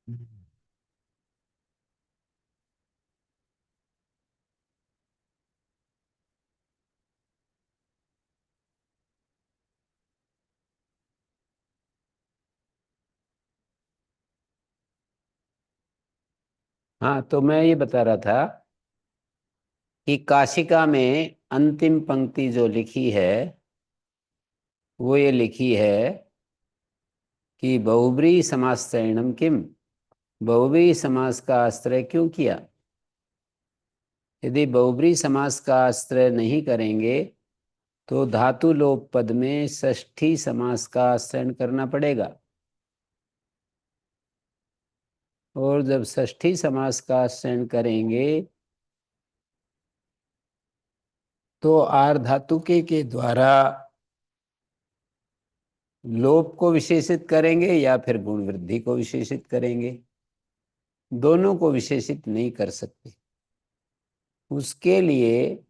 हाँ, तो मैं ये बता रहा था कि काशिका में अंतिम पंक्ति जो लिखी है वो ये लिखी है कि बहुब्रीहि समाश्रयणम किम, बहुब्रीहि समास का आश्रय क्यों किया। यदि बहुब्रीहि समास का आश्रय नहीं करेंगे तो धातु लोप पद में षष्ठी समास का आश्रय करना पड़ेगा, और जब षष्ठी समास का आश्रय करेंगे तो आर धातुके के द्वारा लोप को विशेषित करेंगे या फिर गुण वृद्धि को विशेषित करेंगे, दोनों को विशेषित नहीं कर सकते। उसके लिए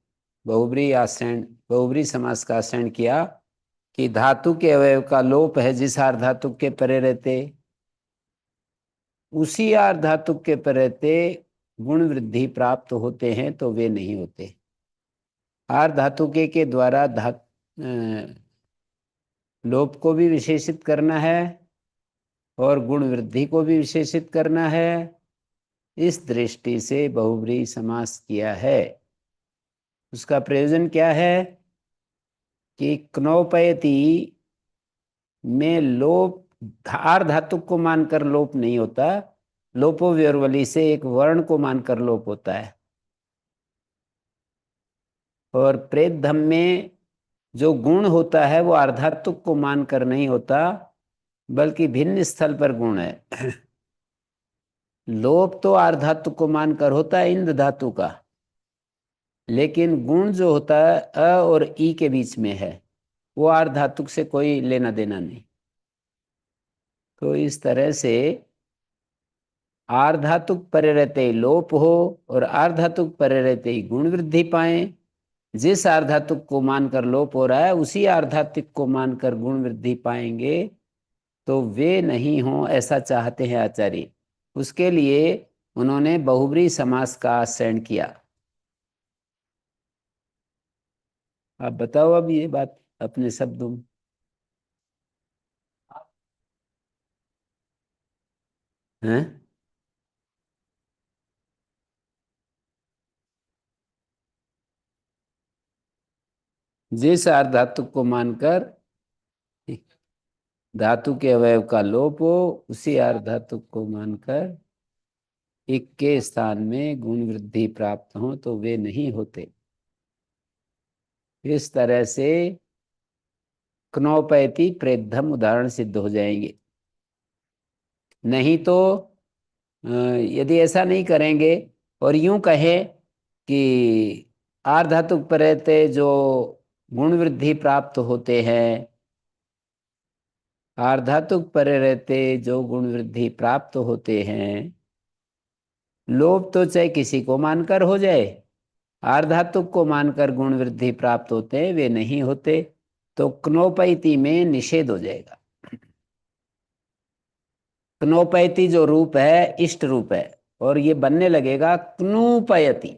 बहुब्रीहि आश्रय, बहुब्रीहि समास का आश्रय किया कि धातु के अवयव का लोप है जिस आर धातु के परे रहते, उसी आर धातु के परे रहते गुण वृद्धि प्राप्त होते हैं तो वे नहीं होते। आर धातु के द्वारा लोप को भी विशेषित करना है और गुण वृद्धि को भी विशेषित करना है। इस दृष्टि से बहुब्रीहि समास किया है। उसका प्रयोजन क्या है कि क्नोपयति में लोप आर धातु को मानकर लोप नहीं होता, लोपो व्योरवली से एक वर्ण को मानकर लोप होता है। और प्रेत धम में जो गुण होता है वो आर्धातुक को मानकर नहीं होता, बल्कि भिन्न स्थल पर गुण है। लोप तो आर्धातुक को मानकर होता है इंद धातु का, लेकिन गुण जो होता है अ और ई के बीच में है, वो आर्धातुक से कोई लेना देना नहीं। तो इस तरह से आर्धातुक परे रहते ही लोप हो और आर्धातुक परे रहते ही गुण वृद्धि पाए। जिस आर्धातुक को मानकर लोप हो रहा है उसी आर्धातुक को मानकर गुण वृद्धि पाएंगे तो वे नहीं हो, ऐसा चाहते हैं आचार्य। उसके लिए उन्होंने बहुब्रीहि समास का आश्रय किया। आप बताओ अब ये बात अपने शब्दों में। हैं? जिस आर्धातुक को मानकर धातु के अवयव का लोप हो उसी आर्धातुक को मानकर एक के स्थान में गुण वृद्धि प्राप्त हो तो वे नहीं होते। इस तरह से क्नोपैती प्रेद्धम उदाहरण सिद्ध हो जाएंगे। नहीं तो यदि ऐसा नहीं करेंगे और यूं कहें कि आर धातुक पर रहते जो गुण वृद्धि प्राप्त होते हैं, आर धातुक पर रहते जो गुण वृद्धि प्राप्त होते हैं, लोभ तो चाहे किसी को मानकर हो जाए, आर्धातुक को मानकर गुण वृद्धि प्राप्त होते हैं वे नहीं होते, तो क्नोपैती में निषेध हो जाएगा। क्नोपैती जो रूप है इष्ट रूप है और ये बनने लगेगा क्नूपयति।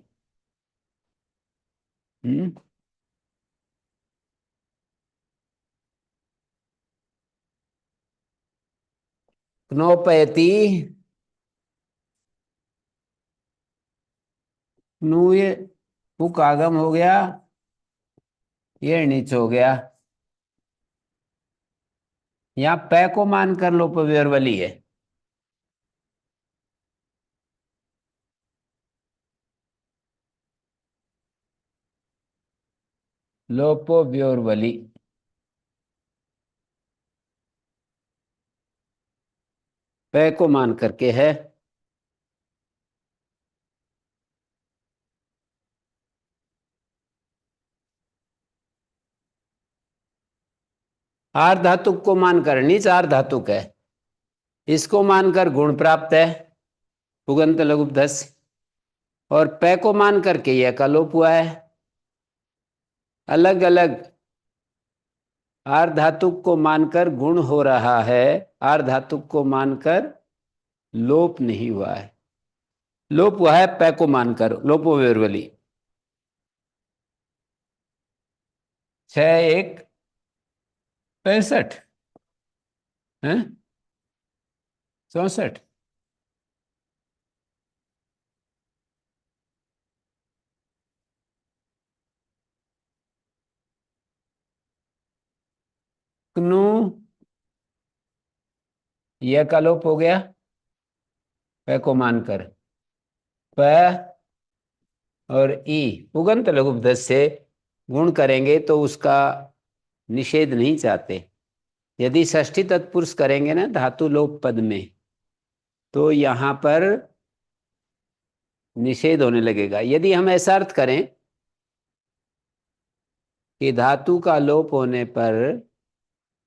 हम्म। क्नोपयति, क्नू ये पुक आगम हो गया, ये नीच हो गया। यहाँ पै को मानकर लोप व्यवरवली है। लोपो व्योरवली पै को मान करके है। आर धातुक को मानकर नीच आर धातुक है, इसको मानकर गुण प्राप्त है पुगंत लघुपधस, और पै को मान करके यह का लोप हुआ है। अलग अलग आर धातुक को मानकर गुण हो रहा है, आर धातुक को मानकर लोप नहीं हुआ है। लोप हुआ है पै को मानकर, लोपो वेरवली। 6 1 65 है। 64। क्नू, यह का लोप हो गया पै को मानकर। प और ई उगंत लघु उपधर्ष से गुण करेंगे तो उसका निषेध नहीं चाहते। यदि षष्ठी तत्पुरुष करेंगे ना धातु लोप पद में, तो यहां पर निषेध होने लगेगा। यदि हम ऐसा अर्थ करें कि धातु का लोप होने पर,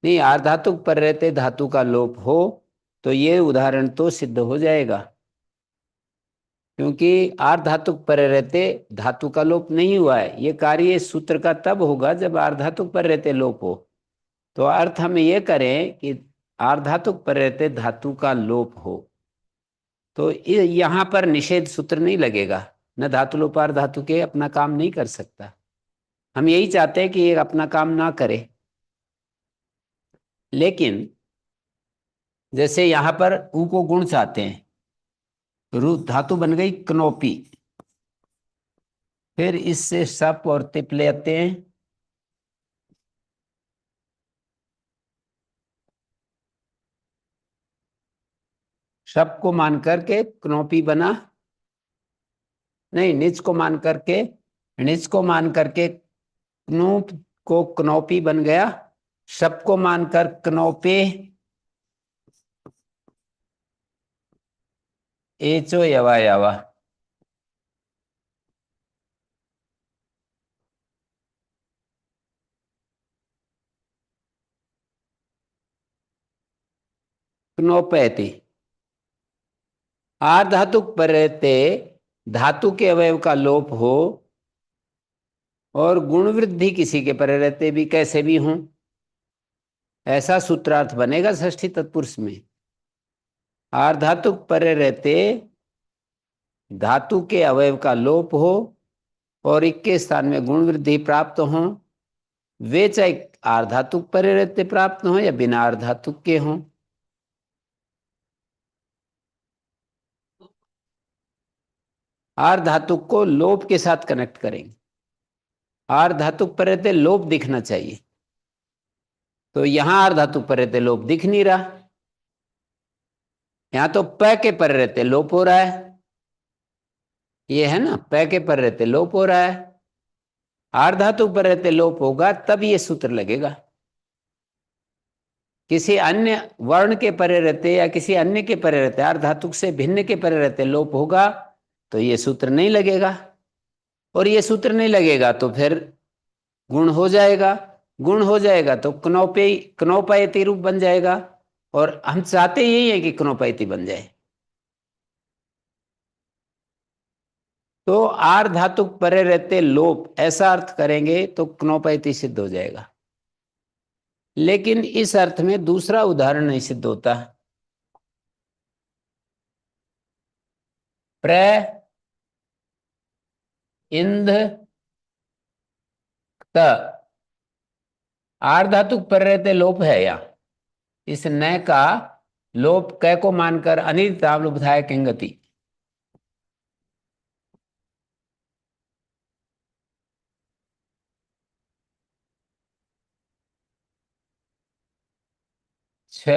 नहीं आर्धातुक पर रहते धातु का लोप हो, तो ये उदाहरण तो सिद्ध हो जाएगा। क्योंकि आर्धातुक पर रहते धातु का लोप नहीं हुआ है। ये कार्य इस सूत्र का तब होगा जब आर्धातुक पर रहते लोप हो। तो अर्थ हम ये करें कि आर्धातुक पर रहते धातु का लोप हो, तो यहां पर निषेध सूत्र नहीं लगेगा। न धातु लोपार धातु के अपना काम नहीं कर सकता। हम यही चाहते हैं कि ये अपना काम ना करे। लेकिन जैसे यहां पर ऊ को गुण चाहते हैं, रू धातु बन गई कनोपी, फिर इससे सप और तिप ले आते हैं। शप को मान करके कनोपी बना, नहीं निच को मान करके, निच को मान करके कनूप को कनोपी बन गया। शप को मानकर कनोपे, एचो यवा यवा। क्नोपैती आर्धातुक पर रहते धातु के अवयव का लोप हो और गुण वृद्धि किसी के पर रहते भी कैसे भी हों, ऐसा सूत्रार्थ बनेगा षष्ठी तत्पुरुष में। आर्धातुक पर रहते धातु के अवयव का लोप हो और इक के स्थान में गुण वृद्धि प्राप्त हो, वे चाहे आर्धातुक पर रहते प्राप्त हो या बिना आर्धातुक के हों। आर्धातुक को लोप के साथ कनेक्ट करेंगे। आर्धातुक पर रहते लोप दिखना चाहिए, तो यहां आर्धातुक पर रहते लोप दिख नहीं रहा। यहां तो प के पर रहते लोप हो रहा है। ये है ना, प के पर रहते लोप हो रहा है। आर्धातुक पर रहते लोप होगा तब ये सूत्र लगेगा। किसी अन्य वर्ण के परे रहते या किसी अन्य के परे रहते, आर्धातुक से भिन्न के परे रहते लोप होगा तो ये सूत्र नहीं लगेगा। और ये सूत्र नहीं लगेगा तो फिर गुण हो जाएगा। गुण हो जाएगा तो क्नोपायती रूप बन जाएगा। और हम चाहते यही है कि क्नोपायती बन जाए। तो आर्धातुक परे रहते लोप ऐसा अर्थ करेंगे तो क्नोपायती सिद्ध हो जाएगा। लेकिन इस अर्थ में दूसरा उदाहरण नहीं सिद्ध होता। प्र इंध त आर्धातुक पर रहते लोप है या इस न का लोप कै को मानकर अनिर्ताम लुब्धाय किंगति। छ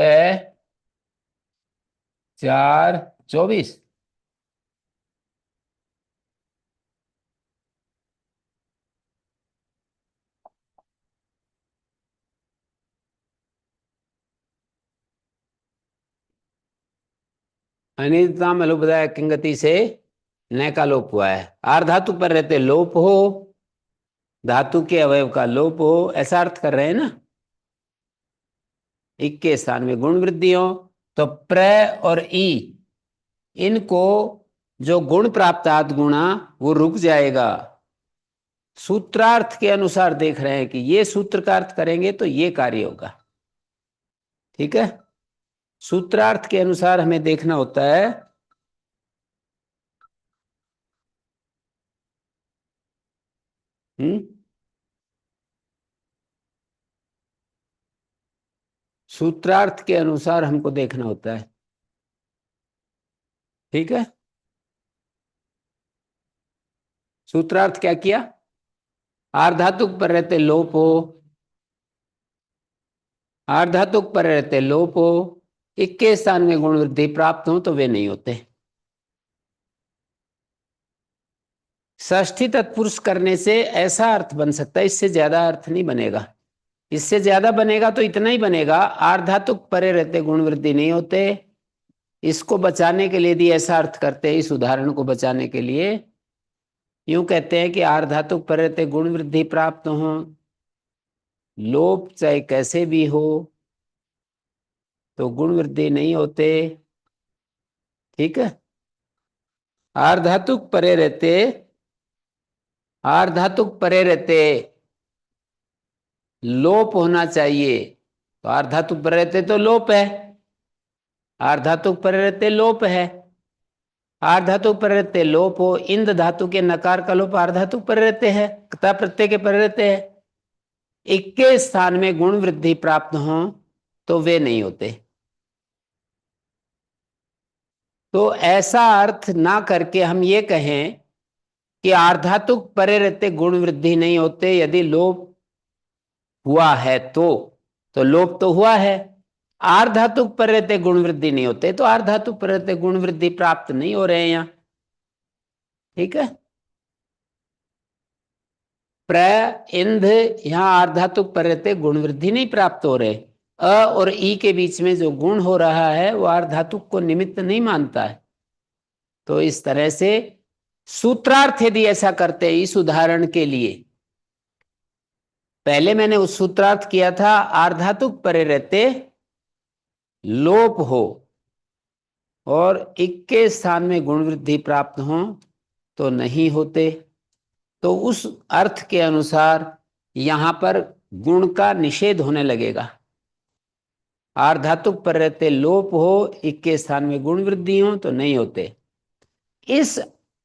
4 24। अनिर्ताम लुब्धाय किंगति से न का लोप हुआ है। आर्धातु पर रहते लोप हो, धातु के अवयव का लोप हो, ऐसा अर्थ कर रहे हैं ना। इक के स्थान में गुण वृद्धि हो तो प्र और ई, इनको जो गुण प्राप्त आद गुणा वो रुक जाएगा। सूत्रार्थ के अनुसार देख रहे हैं कि ये सूत्र का अर्थ करेंगे तो ये कार्य होगा। ठीक है। सूत्रार्थ के अनुसार हमें देखना होता है हम्म सूत्रार्थ के अनुसार हमको देखना होता है। ठीक है, सूत्रार्थ क्या किया? आर्धातुक पर रहते लोप हो, आर्धातुक पर रहते लोप हो, इक्के स्थान में गुण वृद्धि प्राप्त हो तो वे नहीं होते। षष्ठी तत्पुरुष करने से ऐसा अर्थ बन सकता है, इससे ज्यादा अर्थ नहीं बनेगा। इससे ज्यादा बनेगा तो इतना ही बनेगा, आर्धातुक परे रहते गुण वृद्धि नहीं होते। इसको बचाने के लिए यदि ऐसा अर्थ करते हैं, इस उदाहरण को बचाने के लिए यूं कहते हैं कि आर्धातुक परे रहते गुण वृद्धि प्राप्त हो, लोप चाहे कैसे भी हो तो गुण वृद्धि नहीं होते। ठीक है, आर्धातुक परे रहते, आर्धातुक परे रहते लोप होना चाहिए, तो आर्धातुक परे रहते तो लोप है, आर्धातुक परे रहते लोप है। आर्धातुक पर रहते लोप हो, इंद धातु के नकार का लोप आर्धातुक पर रहते हैं, क्ता प्रत्यय के पर रहते हैं, इक्के स्थान में गुण वृद्धि प्राप्त हो तो वे नहीं होते। तो ऐसा अर्थ ना करके हम ये कहें कि आर्धातुक परे रहते गुण वृद्धि नहीं होते, यदि लोप हुआ है तो लोप तो हुआ है। आर्धातुक पर रहते गुण वृद्धि नहीं होते, तो आर्धातुक पर रहते गुण वृद्धि प्राप्त नहीं हो रहे हैं यहाँ। ठीक है, प्र इंध यहाँ आर्धातुक पर रहते गुण वृद्धि नहीं प्राप्त हो रहे। अ और ई के बीच में जो गुण हो रहा है वो आर्धातुक को निमित्त नहीं मानता है। तो इस तरह से सूत्रार्थ यदि ऐसा करते हैं, इस उदाहरण के लिए पहले मैंने उस सूत्रार्थ किया था, आर्धातुक परे रहते लोप हो और इक्के स्थान में गुण वृद्धि प्राप्त हो तो नहीं होते। तो उस अर्थ के अनुसार यहां पर गुण का निषेध होने लगेगा। आर्धातुक पर रहते लोप हो, इक्के स्थान में गुण वृद्धि हो तो नहीं होते। इस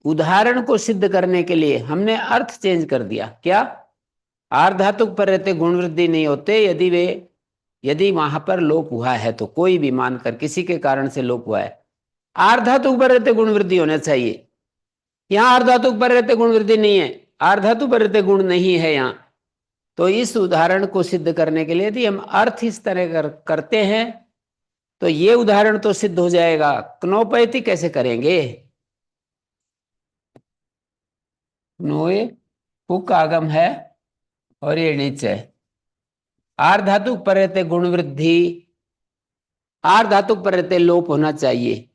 उदाहरण को सिद्ध करने के लिए हमने अर्थ चेंज कर दिया। क्या? आर्धातुक पर रहते गुण वृद्धि नहीं होते यदि वहां पर लोप हुआ है, तो कोई भी मानकर किसी के कारण से लोप हुआ है, आर्धातुक पर रहते गुण वृद्धि होना चाहिए। यहां आर्धातुक पर रहते गुण वृद्धि नहीं है, आर्धातुक पर रहते गुण नहीं है यहां। तो इस उदाहरण को सिद्ध करने के लिए यदि हम अर्थ इस तरह करते हैं तो ये उदाहरण तो सिद्ध हो जाएगा। क्नोपैथी कैसे करेंगे? नोए पुक आगम है और ये नीच है। आर्धातुक पर रहते गुण वृद्धि, आर्धातुक पर रहते लोप होना चाहिए।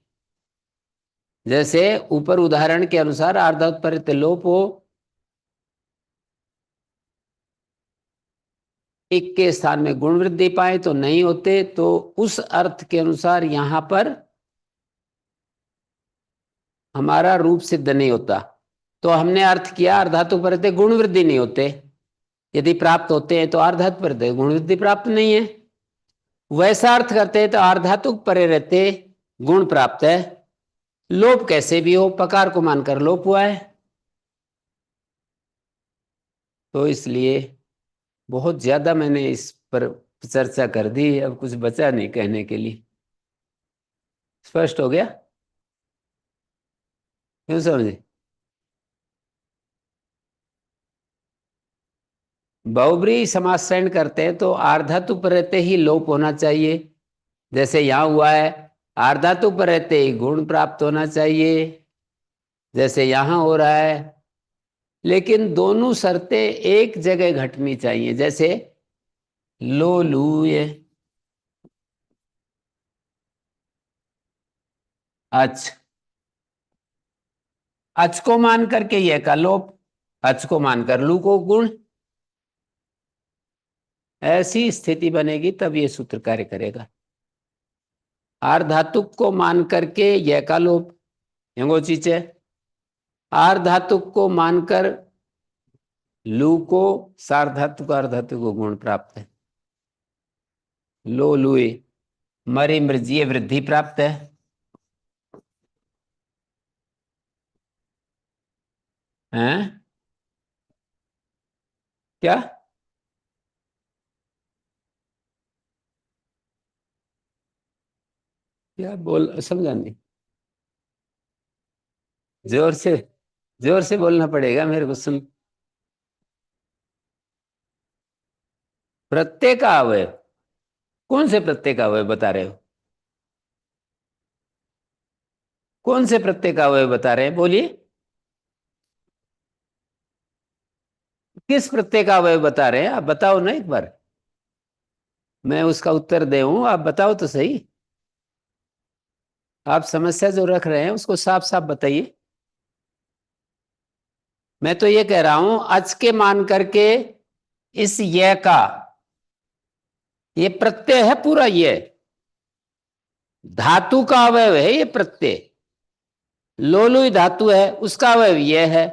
जैसे ऊपर उदाहरण के अनुसार आर्धातुक पर रहते लोप हो, एक के स्थान में गुण वृद्धि पाए तो नहीं होते। तो उस अर्थ के अनुसार यहां पर हमारा रूप सिद्ध नहीं होता। तो हमने अर्थ किया आर्धातुक पर रहते गुण वृद्धि नहीं होते, यदि प्राप्त होते हैं तो आर्धातुक पर रहते गुण वृद्धि प्राप्त नहीं है। वैसा अर्थ करते हैं तो आर्धातुक परे रहते गुण प्राप्त है, लोप कैसे भी हो, पकार को मानकर लोप हुआ है। तो इसलिए बहुत ज्यादा मैंने इस पर चर्चा कर दी, अब कुछ बचा नहीं कहने के लिए। स्पष्ट हो गया? क्यों समझे? बहुब्रीहि समासरण करते हैं तो आर्धातुक पर रहते ही लोप होना चाहिए, जैसे यहां हुआ है। आर्धातुक पर रहते ही गुण प्राप्त होना चाहिए, जैसे यहां हो रहा है। लेकिन दोनों शर्तें एक जगह घटनी चाहिए, जैसे लो लू ये अच, अच को मान करके ये का लोप, अच को मानकर लू को गुण। ऐसी स्थिति बनेगी तब ये सूत्र कार्य करेगा। आर्धातुक को मान करके यह का लोप, यंगो चीचे। आर्धातुक को मानकर लू को सार्धातुक, अर्धातुक को गुण प्राप्त है, लो लुए। मरी मृजीय वृद्धि प्राप्त है। हैं? क्या? क्या बोल, समझा नहीं। जोर से, जोर से बोलना पड़ेगा मेरे को सुन। प्रत्येक अवयव? कौन से प्रत्येक अवयव बता रहे हो? कौन से प्रत्येक अवयव बता रहे हैं, बोलिए। किस प्रत्येक अवयव बता रहे हैं, आप बताओ ना एक बार। मैं उसका उत्तर दे हूं, आप बताओ तो सही। आप समस्या जो रख रहे हैं उसको साफ साफ बताइए। मैं तो ये कह रहा हूं, अच के मान करके इस ये का, ये प्रत्यय है पूरा, ये धातु का अवयव है ये प्रत्यय। लोलुई धातु है, उसका अवयव ये है।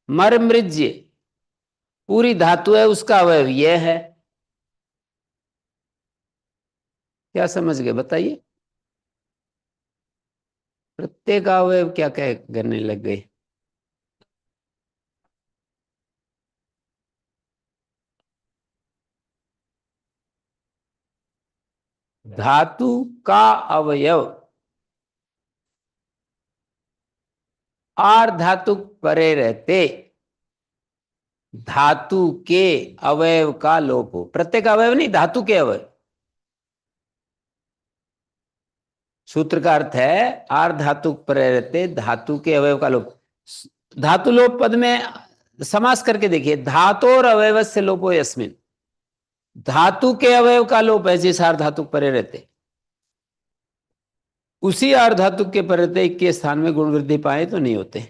मरमृज्य पूरी धातु है, उसका अवयव ये है। क्या समझ गए, बताइए। प्रत्येक अवयव क्या कह करने लग गए? धातु का अवयव आर धातु परे रहते धातु के अवयव का लोप हो। प्रत्येक अवयव नहीं, धातु के अवयव। सूत्र का अर्थ है आर धातु परे रहते धातु के अवयव का लोप। धातु लोप पद में समास करके देखिए, धातु और अवयव से लोपो यस्मिन। धातु के अवयव का लोप है जिस आर धातु परे रहते, उसी आर धातु के परे रहते के स्थान में गुण वृद्धि पाए तो नहीं होते।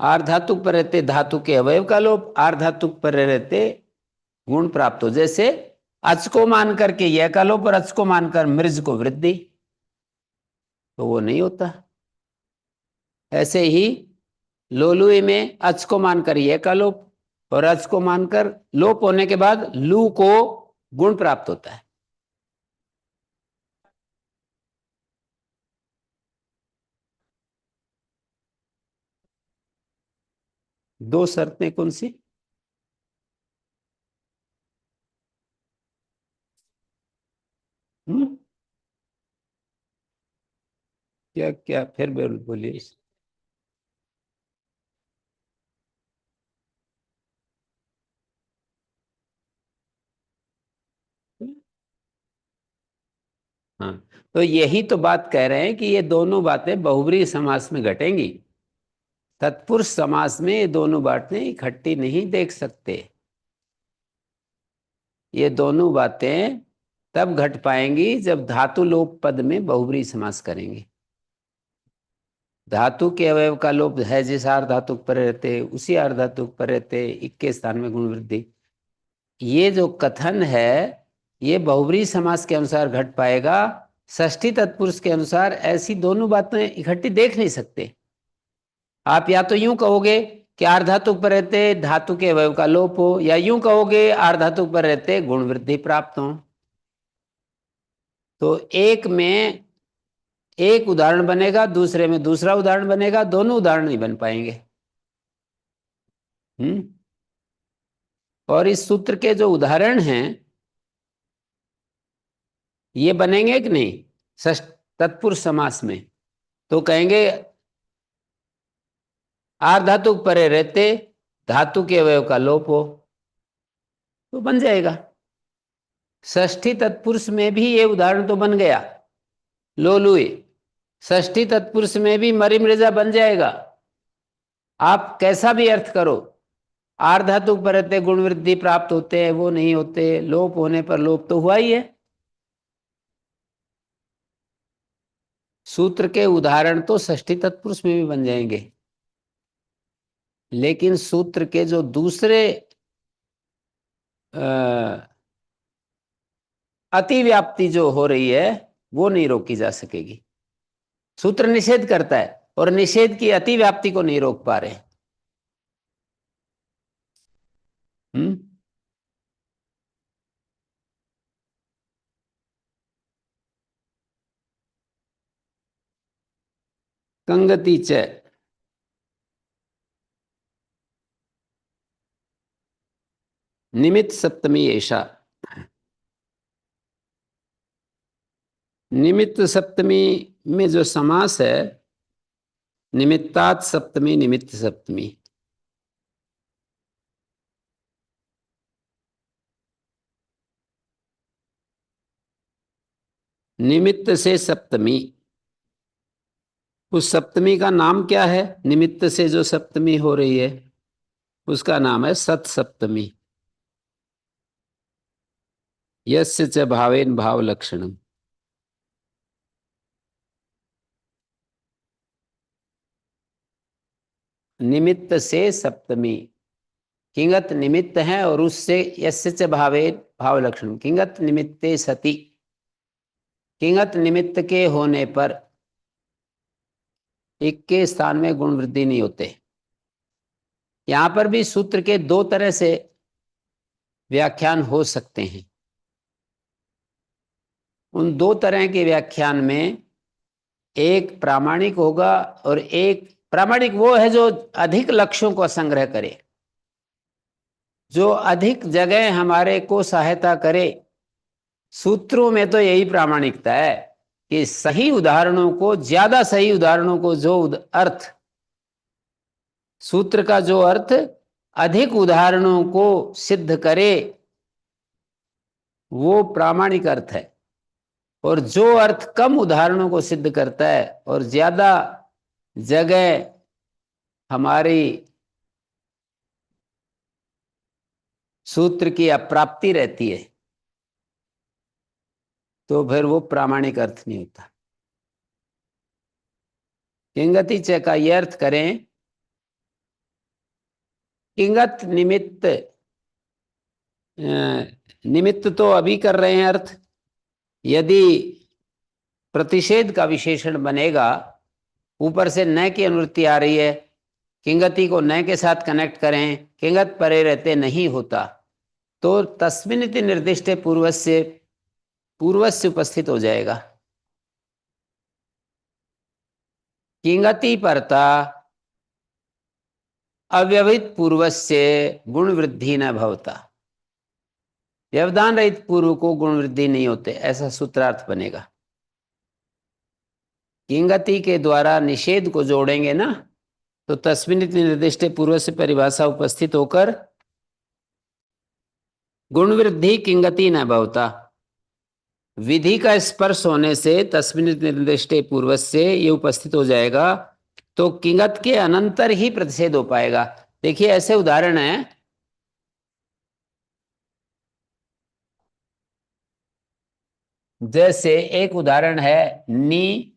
आर धातु पर रहते धातु के अवयव का लोप, आर धातु पर रहते गुण प्राप्त हो। जैसे अच को मान करके यह का लोप और अच को मानकर मृज को वृद्धि, तो वो नहीं होता। ऐसे ही लोलुई में अच को मानकर यह का लोप और अच को मानकर लोप होने के बाद लू को गुण प्राप्त होता है। दो शर्तें कौन सी? हम्म? क्या क्या फिर बोलिए। हाँ, तो यही तो बात कह रहे हैं कि ये दोनों बातें बहुब्रीहि समास में घटेंगी। तत्पुरुष समास में ये दोनों बातें इकट्ठी नहीं देख सकते। ये दोनों बातें तब घट पाएंगी जब धातु लोप पद में बहुब्रीहि समास करेंगे। धातु के अवयव का लोप है जिस आर धातु पर रहते उसी आर धातु पर रहते इक के स्थान में गुण वृद्धि, ये जो कथन है ये बहुब्रीहि समास के अनुसार घट पाएगा। षष्ठी तत्पुरुष के अनुसार ऐसी दोनों बातें इकट्ठी देख नहीं सकते। आप या तो यूं कहोगे कि आर्धातुक पर रहते धातु के अवयव का लोप हो, या यूं कहोगे आर्धातुक पर रहते गुण वृद्धि प्राप्त हो। तो एक में एक उदाहरण बनेगा, दूसरे में दूसरा उदाहरण बनेगा, दोनों उदाहरण नहीं बन पाएंगे। हम्म। और इस सूत्र के जो उदाहरण हैं ये बनेंगे कि नहीं षष्ठ तत्पुरुष समास में? तो कहेंगे आर्धातुक परे रहते धातु के अवयव का लोप हो, तो बन जाएगा। षष्ठी तत्पुरुष में भी ये उदाहरण तो बन गया, लोलुए। षष्ठी तत्पुरुष में भी मरी मृजा बन जाएगा। आप कैसा भी अर्थ करो, आर्धातुक परते गुण वृद्धि प्राप्त होते हैं, वो नहीं होते, लोप होने पर लोप तो हुआ ही है। सूत्र के उदाहरण तो षष्ठी तत्पुरुष में भी बन जाएंगे, लेकिन सूत्र के जो दूसरे अतिव्याप्ति जो हो रही है वो नहीं रोकी जा सकेगी। सूत्र निषेध करता है और निषेध की अतिव्याप्ति को नहीं रोक पा रहे। हम्म। कंगति च, निमित्त सप्तमी ऐसा। निमित्त सप्तमी में जो समास है, निमित्तात् सप्तमी, निमित्त सप्तमी। निमित्त से सप्तमी, उस सप्तमी का नाम क्या है? निमित्त से जो सप्तमी हो रही है उसका नाम है सत सप्तमी। यस्य च भावेन भाव लक्षणम। निमित्त से सप्तमी, किंगत निमित्त है और उससे यस्य च भावेन भाव लक्षणम, किंगत निमित्ते सति, किंगत निमित्त के होने पर एक के स्थान में गुण वृद्धि नहीं होते। यहां पर भी सूत्र के दो तरह से व्याख्यान हो सकते हैं। उन दो तरह के व्याख्यान में एक प्रामाणिक होगा और एक प्रामाणिक वो है जो अधिक लक्ष्यों को संग्रह करे, जो अधिक जगह हमारे को सहायता करे। सूत्रों में तो यही प्रामाणिकता है कि सही उदाहरणों को, ज्यादा सही उदाहरणों को, जो अर्थ, सूत्र का जो अर्थ अधिक उदाहरणों को सिद्ध करे वो प्रामाणिक अर्थ है। और जो अर्थ कम उदाहरणों को सिद्ध करता है और ज्यादा जगह हमारी सूत्र की अप्राप्ति रहती है, तो फिर वो प्रामाणिक अर्थ नहीं होता। किंगति च का ये अर्थ करें, किंगत निमित्त, निमित्त तो अभी कर रहे हैं अर्थ, यदि प्रतिषेध का विशेषण बनेगा, ऊपर से न की अनुवृत्ति आ रही है, किंगति को न के साथ कनेक्ट करें, किंगत परे रहते नहीं होता, तो तस्मिनिति निर्दिष्टे पूर्वस्य, पूर्वस्य उपस्थित हो जाएगा। किंगति परता अव्यवहित पूर्वस्य गुण वृद्धि न भवता, व्यवधान रहित पूर्व को गुण वृद्धि नहीं होते, ऐसा सूत्रार्थ बनेगा। किंगति के द्वारा निषेध को जोड़ेंगे ना, तो तस्मिनिति निर्दिष्टे पूर्व से परिभाषा उपस्थित होकर गुण वृद्धि किंगति न भवता, विधि का स्पर्श होने से तस्मिनिति निर्दिष्टे पूर्व से ये उपस्थित हो जाएगा, तो किंगत के अनंतर ही प्रतिषेध हो पाएगा। देखिए ऐसे उदाहरण है, जैसे एक उदाहरण है निक्ता,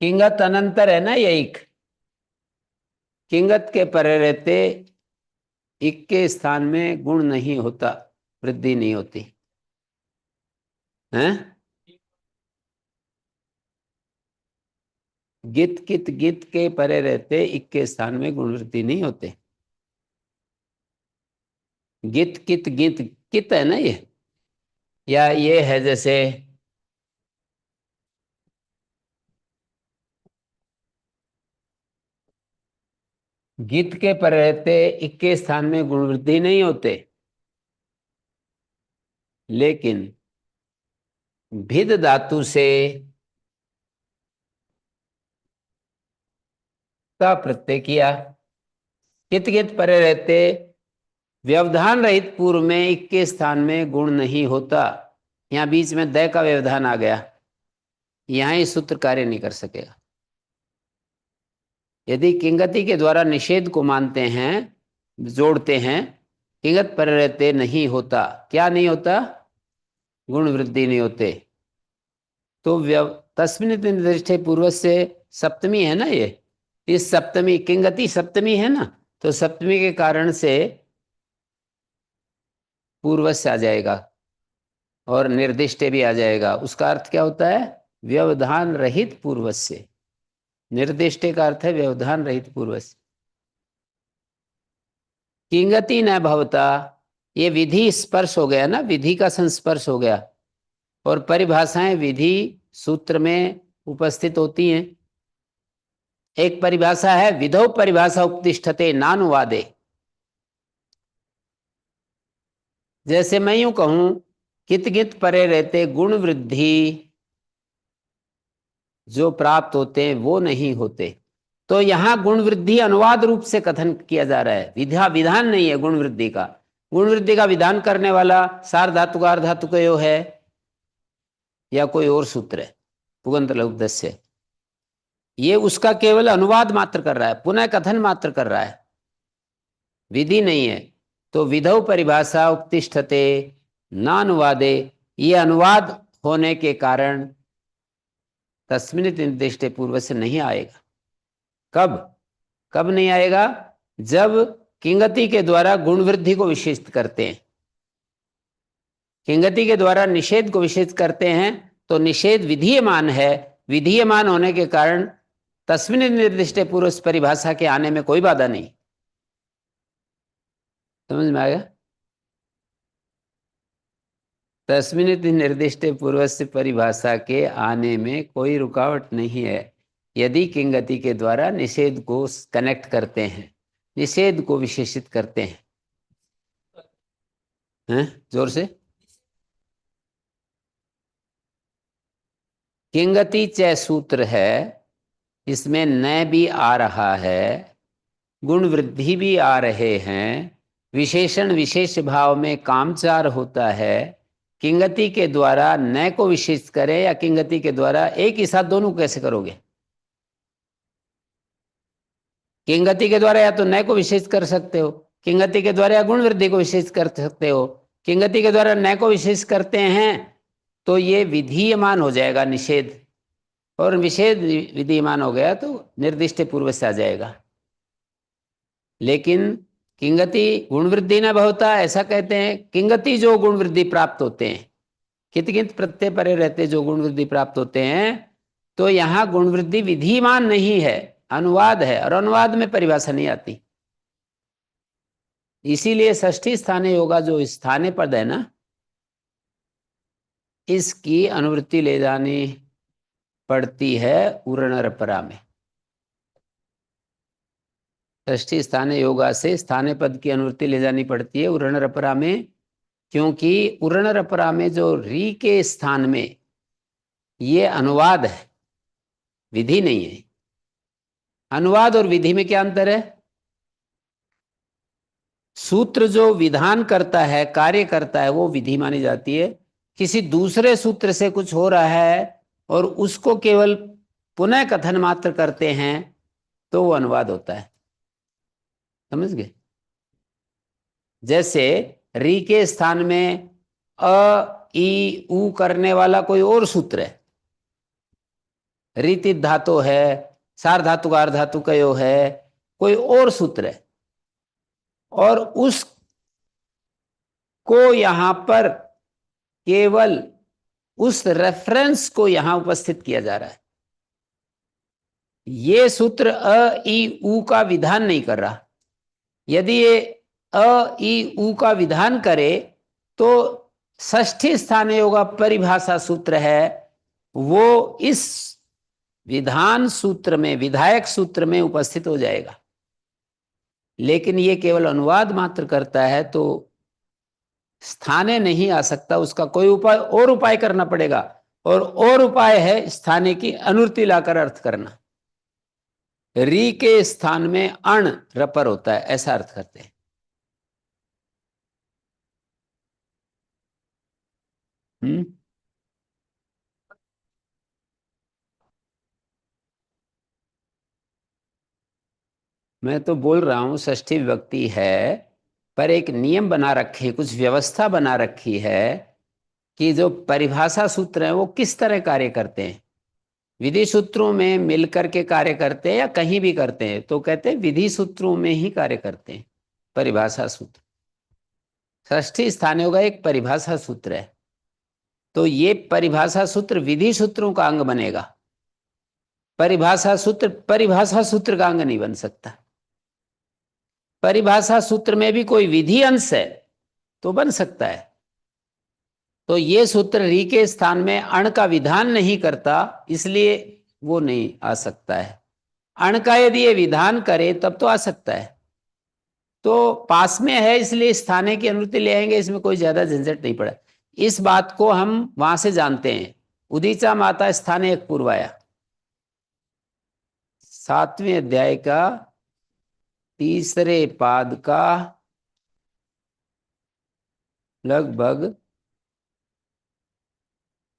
किंगत अनंतर है ना, ये एक किंगत के परे रहते इक के स्थान में गुण नहीं होता, वृद्धि नहीं होती है। गित कित, गित के परे रहते इक के स्थान में गुण वृद्धि नहीं होते। गित कित, गित कित है ना ये, या ये है जैसे गित के पर रहते इक के स्थान में गुण वृद्धि नहीं होते, लेकिन भिद धातु से का प्रत्यय किया, कित कित परे रहते व्यवधान रहित पूर्व में इक के स्थान में गुण नहीं होता। यहां बीच में द का व्यवधान आ गया, यहां ये सूत्र कार्य नहीं कर सकेगा। यदि किंगति के द्वारा निषेध को मानते हैं, जोड़ते हैं, किंगत पर रहते नहीं होता, क्या नहीं होता? गुण वृद्धि नहीं होते, तो तस्मिन निर्दिष्टे पूर्व से सप्तमी है ना, ये इस सप्तमी किंगति सप्तमी है ना, तो सप्तमी के कारण से पूर्व से आ जाएगा और निर्दिष्टे भी आ जाएगा। उसका अर्थ क्या होता है? व्यवधान रहित पूर्व से। निर्दिष्टे का अर्थ है व्यवधान रहित पूर्व से। किंगति न भवता, ये विधि स्पर्श हो गया ना, विधि का संस्पर्श हो गया, और परिभाषाएं विधि सूत्र में उपस्थित होती हैं। एक परिभाषा है विधौ परिभाषा उपतिष्ठते नानुवादे। जैसे मैं यूं कहूं कित कित परे रहते गुण वृद्धि जो प्राप्त होते हैं वो नहीं होते, तो यहां गुण वृद्धि अनुवाद रूप से कथन किया जा रहा है, विधान नहीं है गुण वृद्धि का। गुण वृद्धि का विधान करने वाला सार्वधातुक अर्धातुकयो है या कोई और सूत्र है पुगंत लघुदस्य, ये उसका केवल अनुवाद मात्र कर रहा है, पुनः कथन मात्र कर रहा है, विधि नहीं है। तो विधौ परिभाषा उपतिष्ठते नानुवादे, ये अनुवाद होने के कारण तस्मिन् निर्दिष्टे पूर्व से नहीं आएगा। कब कब नहीं आएगा? जब किंगति के द्वारा गुण वृद्धि को विशेषित करते हैं, किंगति के द्वारा निषेध को विशेषित करते हैं, तो निषेध विधीयमान है, विधीयमान होने के कारण तस्मिन् निर्दिष्टे पूर्व परिभाषा के आने में कोई बाधा नहीं। समझ में आएगा? तस्मिन् निर्दिष्टे पूर्व से परिभाषा के आने में कोई रुकावट नहीं है, यदि किंगति के द्वारा निषेध को कनेक्ट करते हैं, निषेध को विशेषित करते हैं। जोर से। किंगति चय सूत्र है, इसमें न भी आ रहा है, गुण वृद्धि भी आ रहे हैं, विशेषण विशेष भाव में कामचार होता है। किंगति के द्वारा न को विशेष करें या किंगति के द्वारा एक ही साथ दोनों कैसे करोगे? किंगति के द्वारा या तो न को विशेष कर सकते हो, किंगति के द्वारा या गुण वृद्धि को विशेष कर सकते हो। किंगति के द्वारा न को विशेष करते हैं तो ये विधीयमान हो जाएगा निषेध, और निषेध विधीयमान हो गया तो निर्दिष्ट पूर्व से आ जाएगा। लेकिन किंगति गुण वृद्धि न बहुता, ऐसा कहते हैं। किंगति जो गुण वृद्धि प्राप्त होते हैं, कित कित प्रत्यय परे रहते जो गुण वृद्धि प्राप्त होते हैं, तो यहां गुण वृद्धि विधिमान नहीं है, अनुवाद है, और अनुवाद में परिभाषा नहीं आती। इसीलिए षष्ठी स्थाने योगा जो स्थाने पद है ना, इसकी अनुवृत्ति ले जानी पड़ती है उरणरपरा में। षष्ठी स्थाने योगा से स्थाने पद की अनुवृत्ति ले जानी पड़ती है उरणरपरा में, क्योंकि उरणरपरा में जो री के स्थान में ये अनुवाद है, विधि नहीं है। अनुवाद और विधि में क्या अंतर है? सूत्र जो विधान करता है, कार्य करता है, वो विधि मानी जाती है। किसी दूसरे सूत्र से कुछ हो रहा है और उसको केवल पुनः कथन मात्र करते हैं तो वो अनुवाद होता है। समझ गए? जैसे री के स्थान में अ ई उ करने वाला कोई और सूत्र है, रीति धातु है, सार्वधातुक अर्धातुकयो है, कोई और सूत्र है, और उसको यहां पर केवल उस रेफरेंस को यहां उपस्थित किया जा रहा है। ये सूत्र अ ई उ का विधान नहीं कर रहा। यदि ये अ ई उ का विधान करे तो षष्ठी स्थान योगा परिभाषा सूत्र है, वो इस विधान सूत्र में, विधायक सूत्र में उपस्थित हो जाएगा। लेकिन ये केवल अनुवाद मात्र करता है तो स्थाने नहीं आ सकता, उसका कोई उपाय और उपाय करना पड़ेगा, और उपाय है स्थाने की अनुवृत्ति लाकर अर्थ करना। री के स्थान में अण रपर होता है, ऐसा अर्थ करते हैं। मैं तो बोल रहा हूं षष्ठी विभक्ति है, पर एक नियम बना रखे, कुछ व्यवस्था बना रखी है कि जो परिभाषा सूत्र हैं वो किस तरह कार्य करते हैं। विधि सूत्रों में मिलकर के कार्य करते हैं या कहीं भी करते हैं, तो कहते हैं विधि सूत्रों में ही कार्य करते हैं परिभाषा सूत्र। षष्ठी स्थान होगा एक परिभाषा सूत्र है, तो ये परिभाषा सूत्र विधि सूत्रों का अंग बनेगा। परिभाषा सूत्र का अंग नहीं बन सकता। परिभाषा सूत्र में भी कोई विधि अंश है तो बन सकता है, तो ये सूत्र री के स्थान में अण का विधान नहीं करता, इसलिए वो नहीं आ सकता है। अण का यदि ये विधान करे तब तो आ सकता है। तो पास में है इसलिए स्थाने की अनुमति ले आएंगे, इसमें कोई ज्यादा झंझट नहीं पड़ा। इस बात को हम वहां से जानते हैं। उदीचा माता स्थाने एक पूर्वाया, 7वें अध्याय का तीसरे पाद का लगभग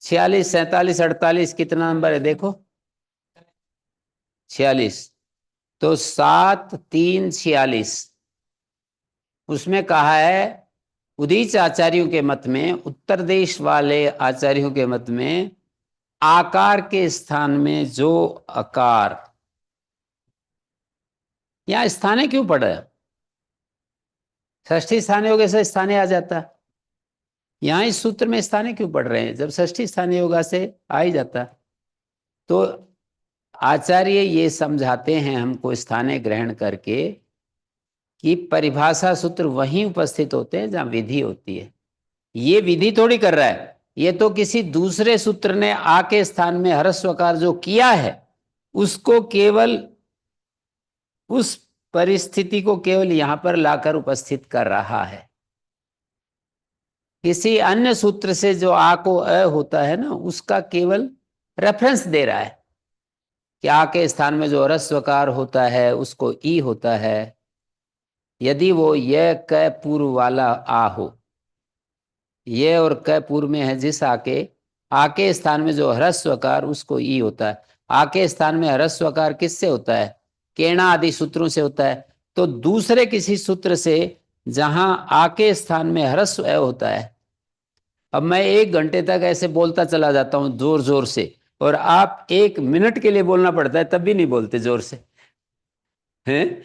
46, 47, 48 कितना नंबर है देखो, 46। तो 7, 3, 46 उसमें कहा है, उदीच आचार्यों के मत में, उत्तर देश वाले आचार्यों के मत में, आकार के स्थान में जो अकार, यहां स्थाने क्यों पड़ा है? षष्ठी स्थानीय होगा से स्थाने आ जाता, यहां इस सूत्र में स्थाने क्यों पढ़ रहे हैं जब षष्ठी स्थानीय होगा से आ ही जाता। तो आचार्य ये समझाते हैं हमको स्थाने ग्रहण करके कि परिभाषा सूत्र वहीं उपस्थित होते हैं जहां विधि होती है। ये विधि थोड़ी कर रहा है, ये तो किसी दूसरे सूत्र ने आ के स्थान में ह्रस्वकार जो किया है उसको केवल, उस परिस्थिति को केवल यहां पर लाकर उपस्थित कर रहा है। किसी अन्य सूत्र से जो आ को अ होता है ना, उसका केवल रेफरेंस दे रहा है कि आ के स्थान में जो ह्रस्वकार होता है उसको ई होता है, यदि वो य क पूर्व वाला आ हो, ये और क पूर्व में है जिस आके स्थान में जो ह्रस्वकार उसको ई होता है। आके स्थान में ह्रस्वकार किससे होता है? केणा आदि सूत्रों से होता है। तो दूसरे किसी सूत्र से जहां आके स्थान में ह्रस्व अ होता है, अब मैं 1 घंटे तक ऐसे बोलता चला जाता हूं जोर जोर से, और आप 1 मिनट के लिए बोलना पड़ता है तब भी नहीं बोलते जोर से, हैं?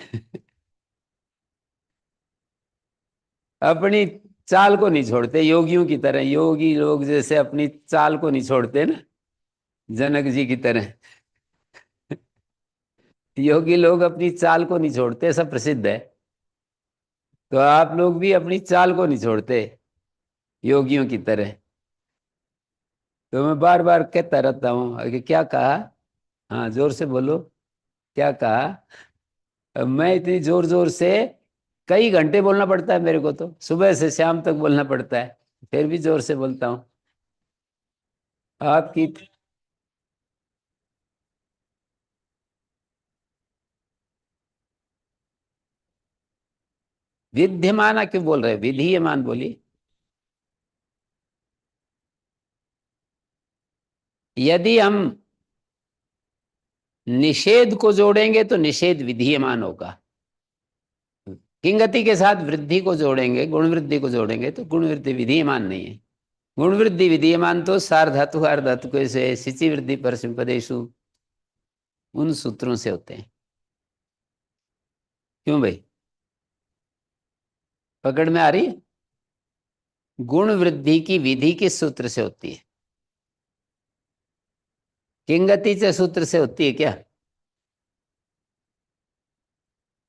अपनी चाल को नहीं छोड़ते, योगियों की तरह, योगी लोग जैसे अपनी चाल को नहीं छोड़ते ना, जनक जी की तरह। योगी लोग अपनी चाल को नहीं छोड़ते, सब प्रसिद्ध है। तो आप लोग भी अपनी चाल को नहीं छोड़ते योगियों की तरह। तो मैं बार बार कहता रहता हूँ कि क्या कहा, हाँ जोर से बोलो, क्या कहा। अब मैं इतनी जोर जोर से कई घंटे बोलना पड़ता है मेरे को, तो सुबह से शाम तक बोलना पड़ता है, फिर भी जोर से बोलता हूँ। आपकी विद्यमान क्यों बोल रहे, विधीयमान बोलिए। यदि हम निषेध को जोड़ेंगे तो निषेध विधीयमान होगा, किंगति के साथ वृद्धि को जोड़ेंगे, गुण वृद्धि को जोड़ेंगे तो गुण वृद्धि विधीयमान नहीं है। गुण वृद्धि विधीयमान तो सार धातु हार धातु को से सिचि वृद्धि पर सिंपदेशु, उन सूत्रों से होते हैं। क्यों भाई, पकड़ में आ रही है? गुण वृद्धि की विधि किस सूत्र से होती है? किंगति से सूत्र से होती है क्या?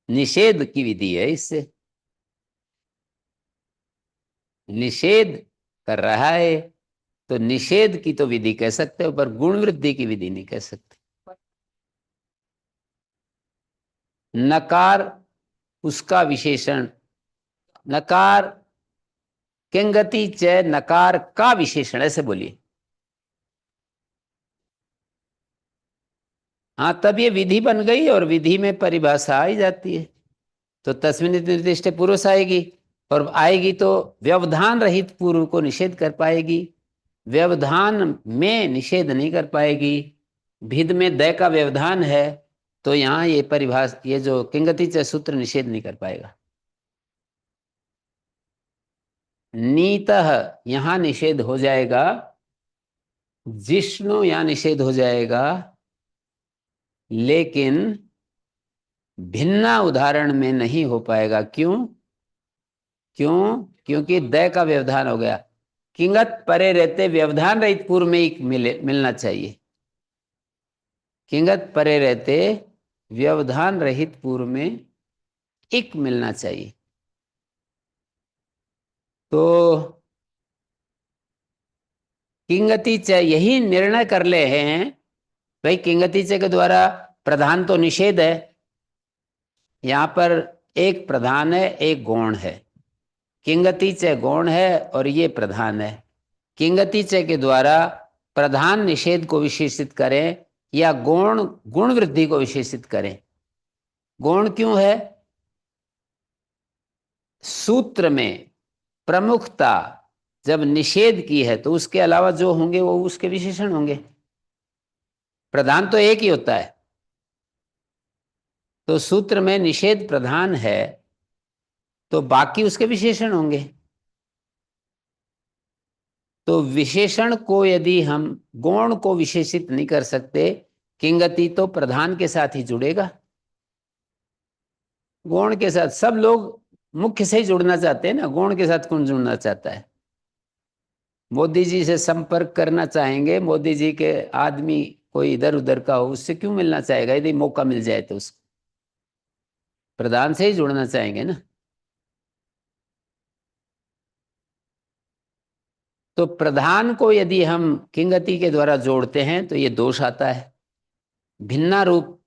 निषेध की विधि है इससे, निषेध कर रहा है तो निषेध की तो विधि कह सकते हो, पर गुण वृद्धि की विधि नहीं कह सकते। नकार उसका विशेषण, नकार किंगति च नकार का विशेषण, ऐसे बोलिए। हाँ, तब ये विधि बन गई और विधि में परिभाषा आई जाती है। तो तस्मिन् निर्दिष्टे पुरुष आएगी, और आएगी तो व्यवधान रहित पूर्व को निषेध कर पाएगी, व्यवधान में निषेध नहीं कर पाएगी। भिद में दय का व्यवधान है, तो यहाँ ये परिभाषा, ये जो किंगति च सूत्र निषेध नहीं कर पाएगा। नीतः यहाँ निषेध हो जाएगा, जिष्णु यहाँ निषेध हो जाएगा, लेकिन भिन्ना उदाहरण में नहीं हो पाएगा। क्यों? क्यों? क्योंकि दय का व्यवधान हो गया। किंगत परे रहते व्यवधान रहित पूर्व में एक मिलना चाहिए, किंगत परे रहते व्यवधान रहित पूर्व में एक मिलना चाहिए। तो किंगति च, यही निर्णय कर ले हैं भाई। किंगति च के द्वारा प्रधान तो निषेध है, यहां पर एक प्रधान है एक गौण है। किंगति च गौण है और ये प्रधान है। किंगति च के द्वारा प्रधान निषेध को विशेषित करें या गौण गुण वृद्धि को विशेषित करें। गौण क्यों है? सूत्र में प्रमुखता जब निषेध की है तो उसके अलावा जो होंगे वो उसके विशेषण होंगे। प्रधान तो एक ही होता है, तो सूत्र में निषेध प्रधान है तो बाकी उसके विशेषण होंगे। तो विशेषण को यदि हम गौण को विशेषित नहीं कर सकते, किंगति तो प्रधान के साथ ही जुड़ेगा। गौण के साथ सब लोग मुख्य से ही जुड़ना चाहते हैं ना, गौण के साथ कौन जुड़ना चाहता है? मोदी जी से संपर्क करना चाहेंगे, मोदी जी के आदमी कोई इधर उधर का हो, उससे क्यों मिलना चाहेगा? यदि मौका मिल जाए तो उसको प्रधान से ही जुड़ना चाहेंगे ना। तो प्रधान को यदि हम किंगति के द्वारा जोड़ते हैं तो ये दोष आता है। भिन्ना रूप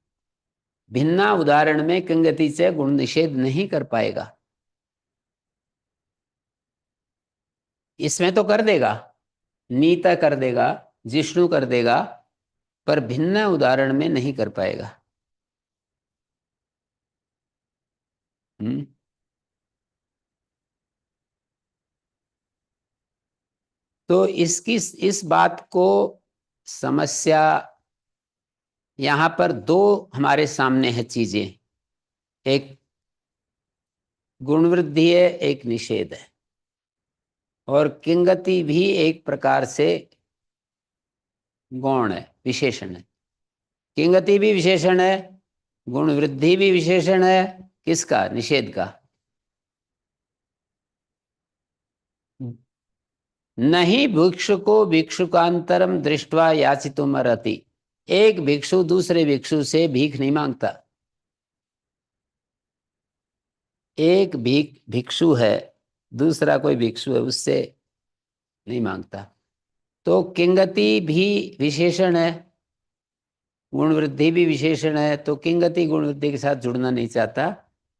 भिन्ना उदाहरण में किंगति से गुण निषेध नहीं कर पाएगा। इसमें तो कर देगा, नीता कर देगा, जिष्णु कर देगा, पर भिन्न उदाहरण में नहीं कर पाएगा। हम्म। तो इसकी इस बात को समस्या यहां पर दो हमारे सामने है चीजें, एक गुण वृद्धि है एक निषेध है, और किंगति भी एक प्रकार से गौण है, विशेषण है। किंगति भी विशेषण है, गुण वृद्धि भी विशेषण है। किसका? निषेध का। नहीं भिक्षुको भिक्षुकांतरम दृष्टवा याचितुम अर्हति। एक भिक्षु दूसरे भिक्षु से भीख नहीं मांगता। एक भिक्षु है, दूसरा कोई भिक्षु है, उससे नहीं मांगता। तो किंगति भी विशेषण है, गुण वृद्धि भी विशेषण है। तो किंगति गुण वृद्धि के साथ जुड़ना नहीं चाहता,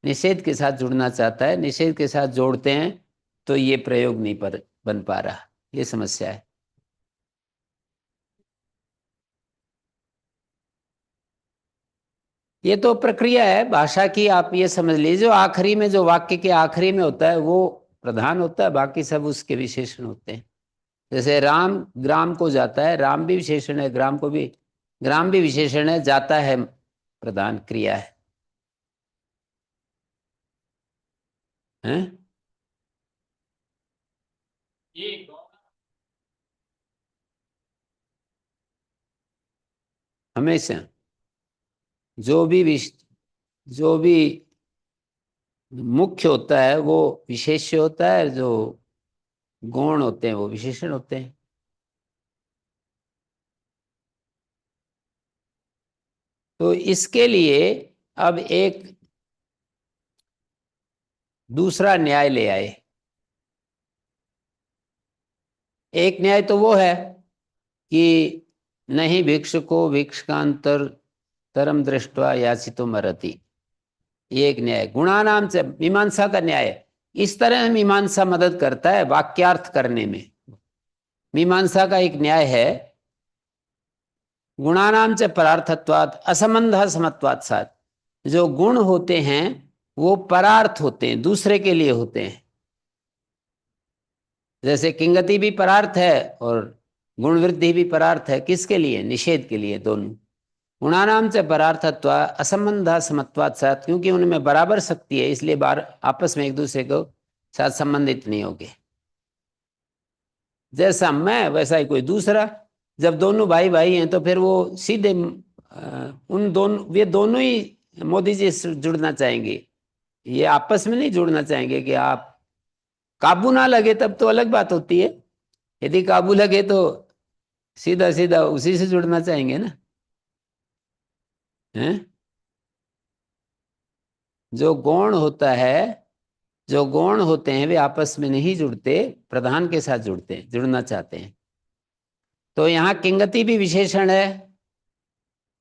निषेध के साथ जुड़ना चाहता है। निषेध के साथ जोड़ते हैं तो ये प्रयोग नहीं बन पा रहा। ये समस्या है। ये तो प्रक्रिया है भाषा की। आप ये समझ लीजिए, जो आखिरी में, जो वाक्य के आखिरी में होता है वो प्रधान होता है, बाकी सब उसके विशेषण होते हैं। जैसे राम ग्राम को जाता है, राम भी विशेषण है, ग्राम भी विशेषण है, जाता है प्रधान क्रिया है, हैं? हमेशा जो भी जो भी मुख्य होता है वो विशेष्य होता है, जो गौण होते हैं वो विशेषण होते हैं। तो इसके लिए अब एक दूसरा न्याय ले आए। एक न्याय तो वो है कि नहीं भिक्षुको भिक्षुकांतर तरम दृष्टवा याचितो मरति। ये एक न्याय गुणानाम से मीमांसा का न्याय है। इस तरह मीमांसा मदद करता है वाक्यार्थ करने में। मीमांसा का एक न्याय है, गुणानाम च परार्थत्वात् असंबंध समत्वात् साथ। जो गुण होते हैं वो परार्थ होते हैं, दूसरे के लिए होते हैं। जैसे किंगति भी परार्थ है और गुण वृद्धि भी परार्थ है। किसके लिए? निषेध के लिए। दोनों गुणानाम च परार्थत्व असंबंध समत्वात् साथ, क्योंकि उनमें बराबर शक्ति है इसलिए बार आपस में एक दूसरे को साथ संबंधित नहीं होंगे। जैसा मैं वैसा ही कोई दूसरा। जब दोनों भाई भाई हैं तो फिर वो सीधे उन दोनों, वे दोनों ही मोदी जी से जुड़ना चाहेंगे। ये आपस में नहीं जुड़ना चाहेंगे। कि आप काबू ना लगे तब तो अलग बात होती है, यदि काबू लगे तो सीधा सीधा उसी से जुड़ना चाहेंगे ना, हैं? जो गौण होता है, जो गौण होते हैं वे आपस में नहीं जुड़ते, प्रधान के साथ जुड़ते हैं, जुड़ना चाहते हैं। तो यहाँ किंगति भी विशेषण है,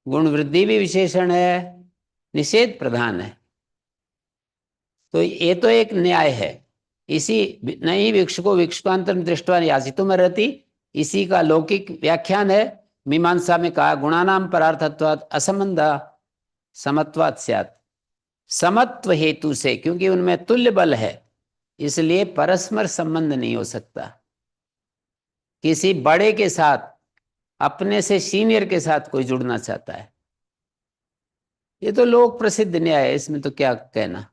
गुण वृद्धि भी विशेषण है, निषेध प्रधान है। तो ये तो एक न्याय है। इसी नहीं विक्षुको विक्षुकांतर दृष्टवा यासितुम अर्हति, इसी का लौकिक व्याख्यान है। मीमांसा में कहा गुणानाम परार्थत्वात् असंबंध समत्वात् स्यात्। समत्व हेतु से, क्योंकि उनमें तुल्य बल है, इसलिए परस्पर संबंध नहीं हो सकता। किसी बड़े के साथ, अपने से सीनियर के साथ कोई जुड़ना चाहता है, ये तो लोक प्रसिद्ध न्याय है, इसमें तो क्या कहना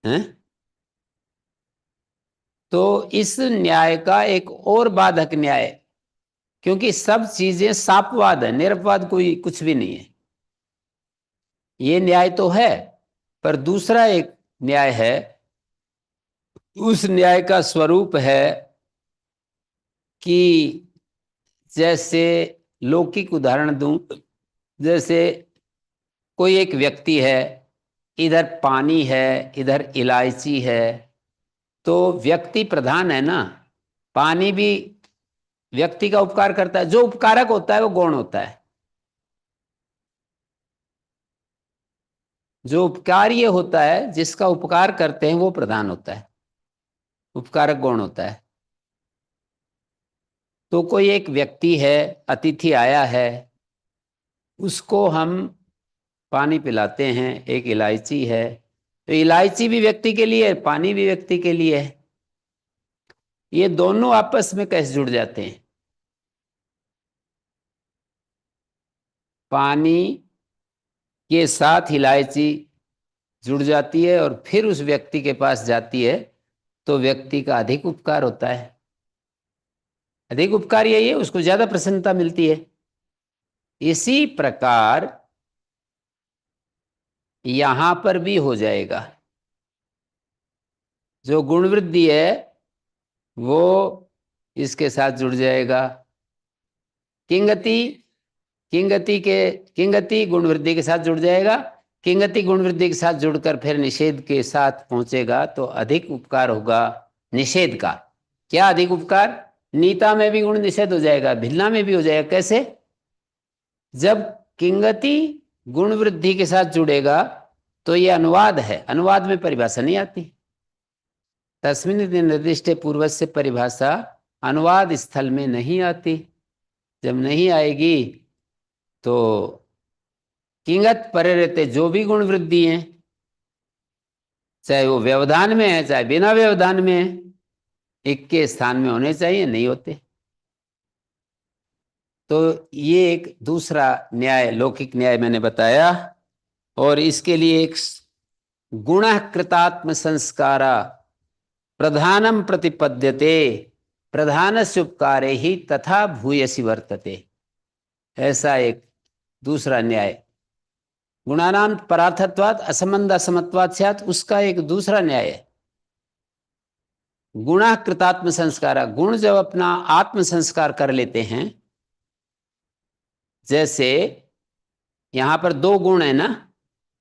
है। तो इस न्याय का एक और बाधक न्याय, क्योंकि सब चीजें सापवाद है, निरपवाद कोई कुछ भी नहीं है। ये न्याय तो है, पर दूसरा एक न्याय है। उस न्याय का स्वरूप है कि जैसे लौकिक उदाहरण दूं, जैसे कोई एक व्यक्ति है, इधर पानी है, इधर इलायची है, तो व्यक्ति प्रधान है ना। पानी भी व्यक्ति का उपकार करता है, जो उपकारक होता है वो गौण होता है, जो उपकार्य होता है, जिसका उपकार करते हैं वो प्रधान होता है, उपकारक गौण होता है। तो कोई एक व्यक्ति है, अतिथि आया है, उसको हम पानी पिलाते हैं, एक इलायची है, तो इलायची भी व्यक्ति के लिए है, पानी भी व्यक्ति के लिए है। ये दोनों आपस में कैसे जुड़ जाते हैं? पानी के साथ इलायची जुड़ जाती है और फिर उस व्यक्ति के पास जाती है, तो व्यक्ति का अधिक उपकार होता है। अधिक उपकार यही है, उसको ज्यादा प्रसन्नता मिलती है। इसी प्रकार यहां पर भी हो जाएगा। जो गुण वृद्धि है वो इसके साथ जुड़ जाएगा। किंगति, किंगति गुण वृद्धि के साथ जुड़ जाएगा। किंगति गुण वृद्धि के साथ जुड़कर फिर निषेध के साथ पहुंचेगा, तो अधिक उपकार होगा निषेध का। क्या अधिक उपकार? नीता में भी गुण निषेध हो जाएगा, भिन्ना में भी हो जाएगा। कैसे? जब किंगति गुण वृद्धि के साथ जुड़ेगा तो ये अनुवाद है, अनुवाद में परिभाषा नहीं आती। तस्मिन् निर्दिष्टे पूर्वस्य परिभाषा अनुवाद स्थल में नहीं आती। जब नहीं आएगी तो किंगत परे रहते जो भी गुण वृद्धि हैं, चाहे वो व्यवधान में है चाहे बिना व्यवधान में है, एक के स्थान में होने चाहिए, नहीं होते। तो ये एक दूसरा न्याय, लौकिक न्याय मैंने बताया। और इसके लिए एक गुण कृतात्म संस्कारा प्रधानम प्रतिपद्यते प्रधानस्य उपकारे ही तथा भूयसी वर्तते, ऐसा एक दूसरा न्याय। गुणानाम परार्थत्वात् असंबंध असमत्वात् स्यात्, उसका एक दूसरा न्याय है। गुण कृतात्म संस्कार, गुण जब अपना आत्म संस्कार कर लेते हैं, जैसे यहां पर दो गुण है ना,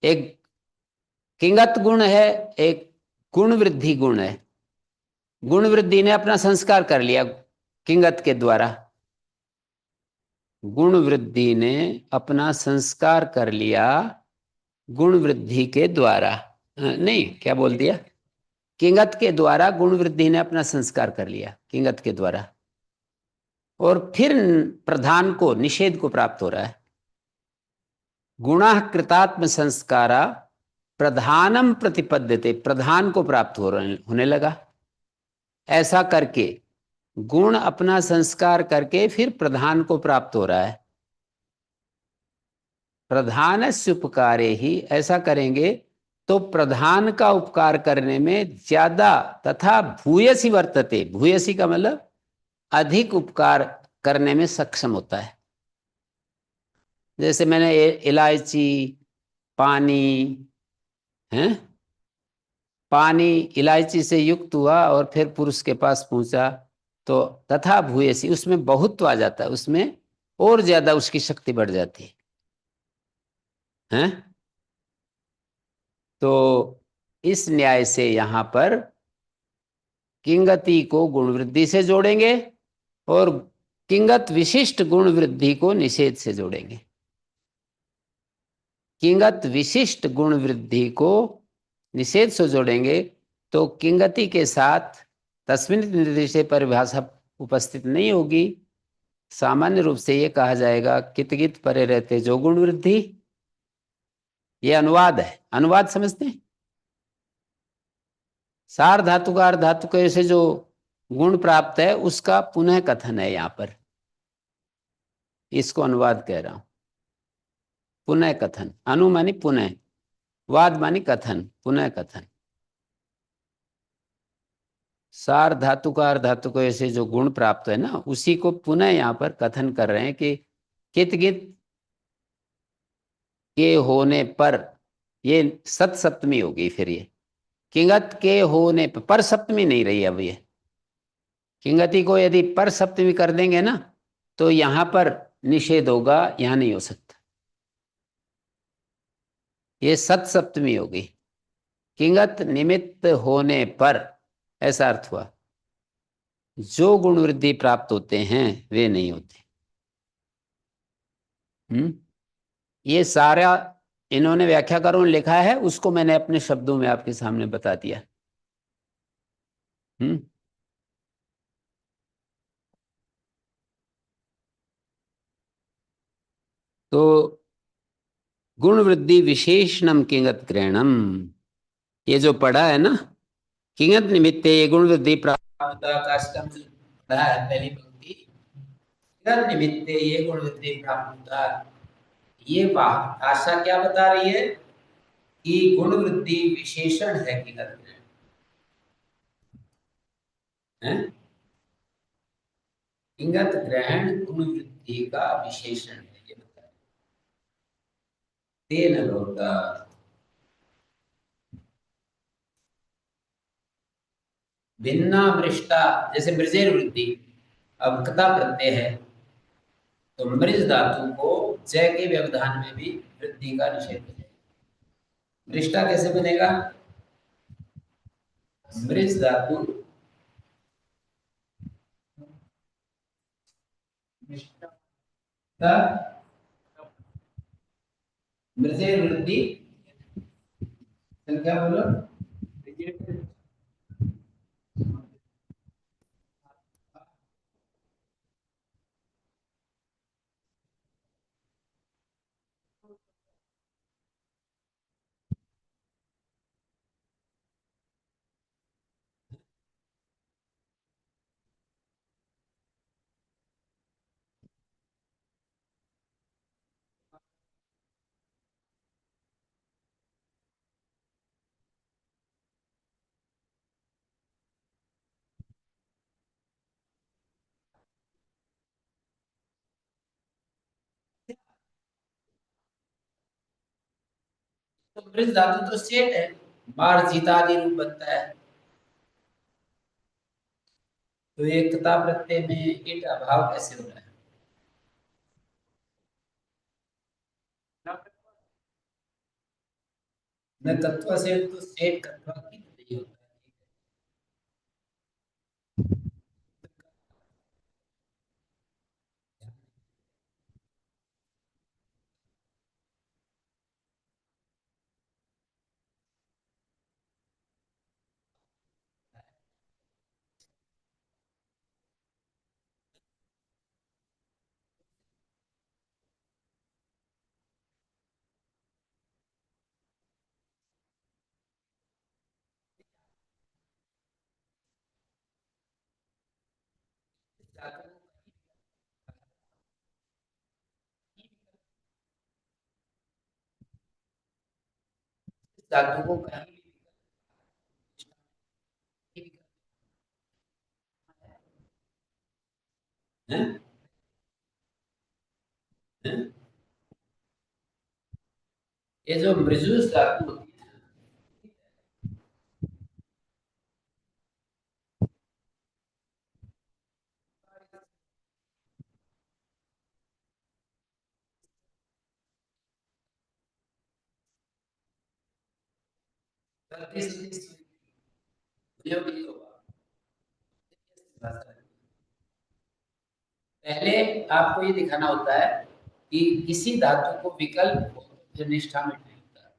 एक किंगत गुण है, एक गुण वृद्धि गुण है। गुण वृद्धि ने अपना संस्कार कर लिया किंगत के द्वारा, गुण वृद्धि ने अपना संस्कार कर लिया गुण वृद्धि के द्वारा, नहीं क्या बोल दिया, किंगत के द्वारा गुण वृद्धि ने अपना संस्कार कर लिया किंगत के द्वारा, और फिर प्रधान को, निषेध को प्राप्त हो रहा है। गुणः कृतात्म संस्कारा प्रधानम प्रतिपद्यते, प्रधान को प्राप्त होने लगा। ऐसा करके गुण अपना संस्कार करके फिर प्रधान को प्राप्त हो रहा है। प्रधानस्य उपकारे ही, ऐसा करेंगे तो प्रधान का उपकार करने में ज्यादा तथा भूयसी वर्तते, भूयसी का मतलब अधिक उपकार करने में सक्षम होता है। जैसे मैंने इलायची, पानी है, पानी इलायची से युक्त हुआ और फिर पुरुष के पास पहुंचा, तो तथा भूयसी, उसमें बहुत्व आ जाता है, उसमें और ज्यादा उसकी शक्ति बढ़ जाती है। तो इस न्याय से यहां पर किंगति को गुण वृद्धि से जोड़ेंगे और किंगत विशिष्ट गुण वृद्धि को निषेध से जोड़ेंगे। किंगत विशिष्ट गुण वृद्धि को निषेध से जोड़ेंगे तो किंगति के साथ तस्मिन् निर्देशे परिभाषा उपस्थित नहीं होगी। सामान्य रूप से ये कहा जाएगा कितकित परे रहते जो गुण वृद्धि। ये अनुवाद है, अनुवाद समझते हैं। सार धातु का अर्ध धातु के से जो गुण प्राप्त है उसका पुनः कथन है यहाँ पर, इसको अनुवाद कह रहा हूं। पुनः कथन, अनु मानी पुनः, वाद मानी कथन, पुनः कथन। सार धातु का अर्ध धातु को ऐसे जो गुण प्राप्त है ना, उसी को पुनः यहाँ पर कथन कर रहे हैं कि कित कित के होने पर, ये सत सप्तमी होगी फिर। ये किंगत के होने पर सप्तमी नहीं रही अब। ये किंगति को यदि पर सप्तमी कर देंगे ना तो यहां पर निषेध होगा, यहां नहीं हो सकता। ये सत सप्तमी होगी। किंगत निमित्त होने पर, ऐसा अर्थ हुआ। जो गुण वृद्धि प्राप्त होते हैं वे नहीं होते। ये सारा इन्होंने व्याख्याकारों ने लिखा है, उसको मैंने अपने शब्दों में आपके सामने बता दिया। हम्म तो गुण वृद्धि विशेषणम किंगत ग्रहणम, ये जो पढ़ा है ना, किंगत निमित्ते ये गुण वृद्धि प्राप्त का स्तंभ पढ़ा है पहली पंक्ति। किंगत निमित्ते ये गुण वृद्धि प्राप्त होता, ये भाषा क्या बता रही है कि गुण वृद्धि विशेषण है किंगत ग्रहण है। किंगत ग्रहण गुण वृद्धि का विशेषण है, ये बता रही है। तेन होता भिन्ना मृष्टा, जैसे मृजेर वृद्धि, अब कता प्रत्यय है तो मृज धातु को जय के व्यवधान में भी वृद्धि का निषेध है। मृष्टा कैसे बनेगा? मृज धातु का मृजेर वृद्धि संख्या बोलो। तो मृज धातु तो सेठ है, बार जीता आदि रूप बनता है। तो ये कता प्रत्यय में ईट अभाव कैसे हो रहा है? न तत्व से तो सेठ तत्व की नहीं होता है। धातु को कहीं भी है? है? ये जो मृजुस धातु होती है, धरती सदिश प्रयोग नहीं होगा। पहले आपको ये दिखाना होता है कि किसी धातु को विकल्प हो तो फिर निष्ठा में नहीं होता।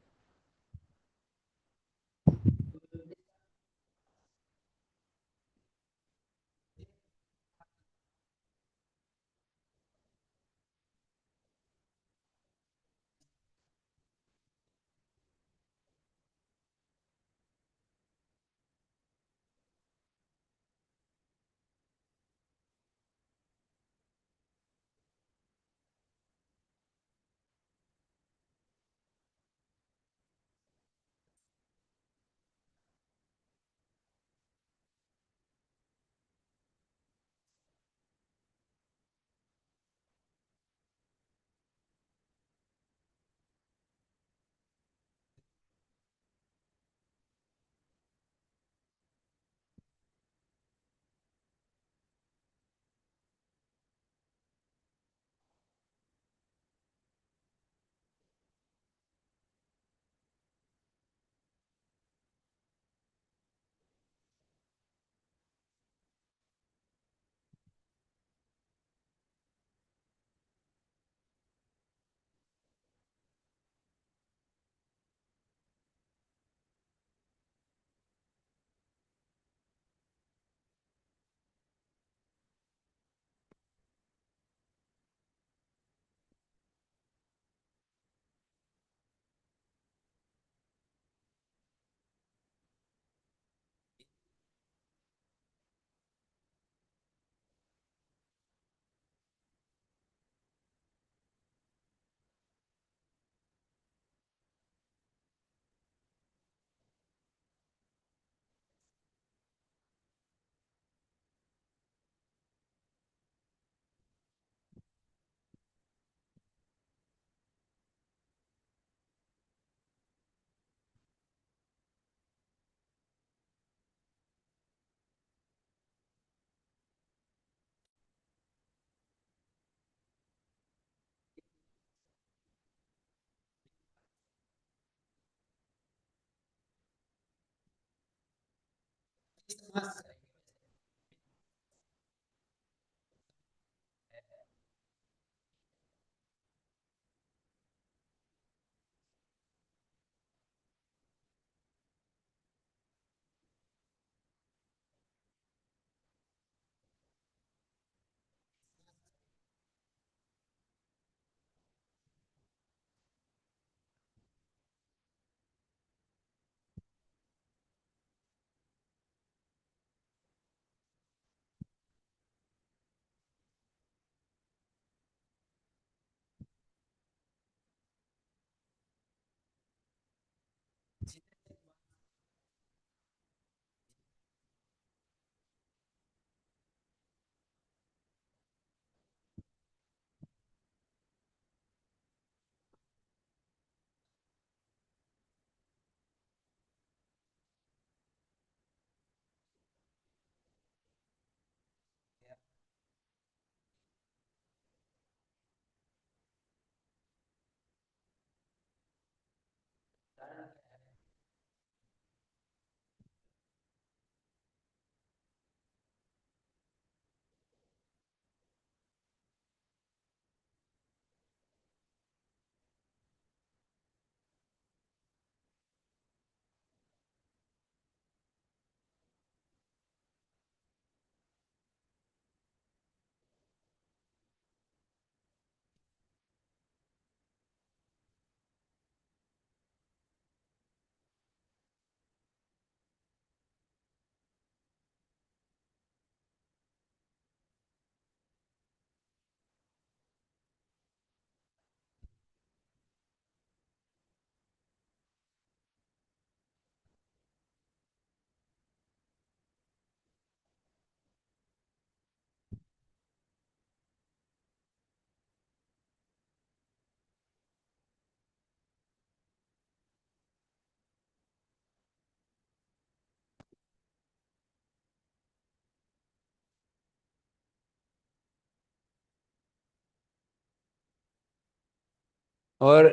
और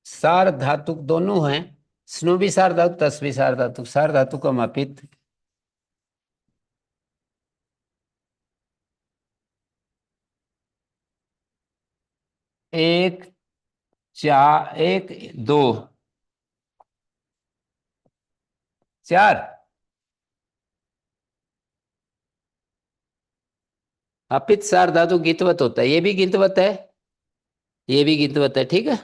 सार धातुक दोनों हैं। स्नो भी सार धातु, तस भी सार धातु। सार धातु का मापित एक, चार, एक, दो, चार। अपित सार धातु गीतवत होता है, ये भी गीतवत है, ये भी गीतवत है, ठीक है।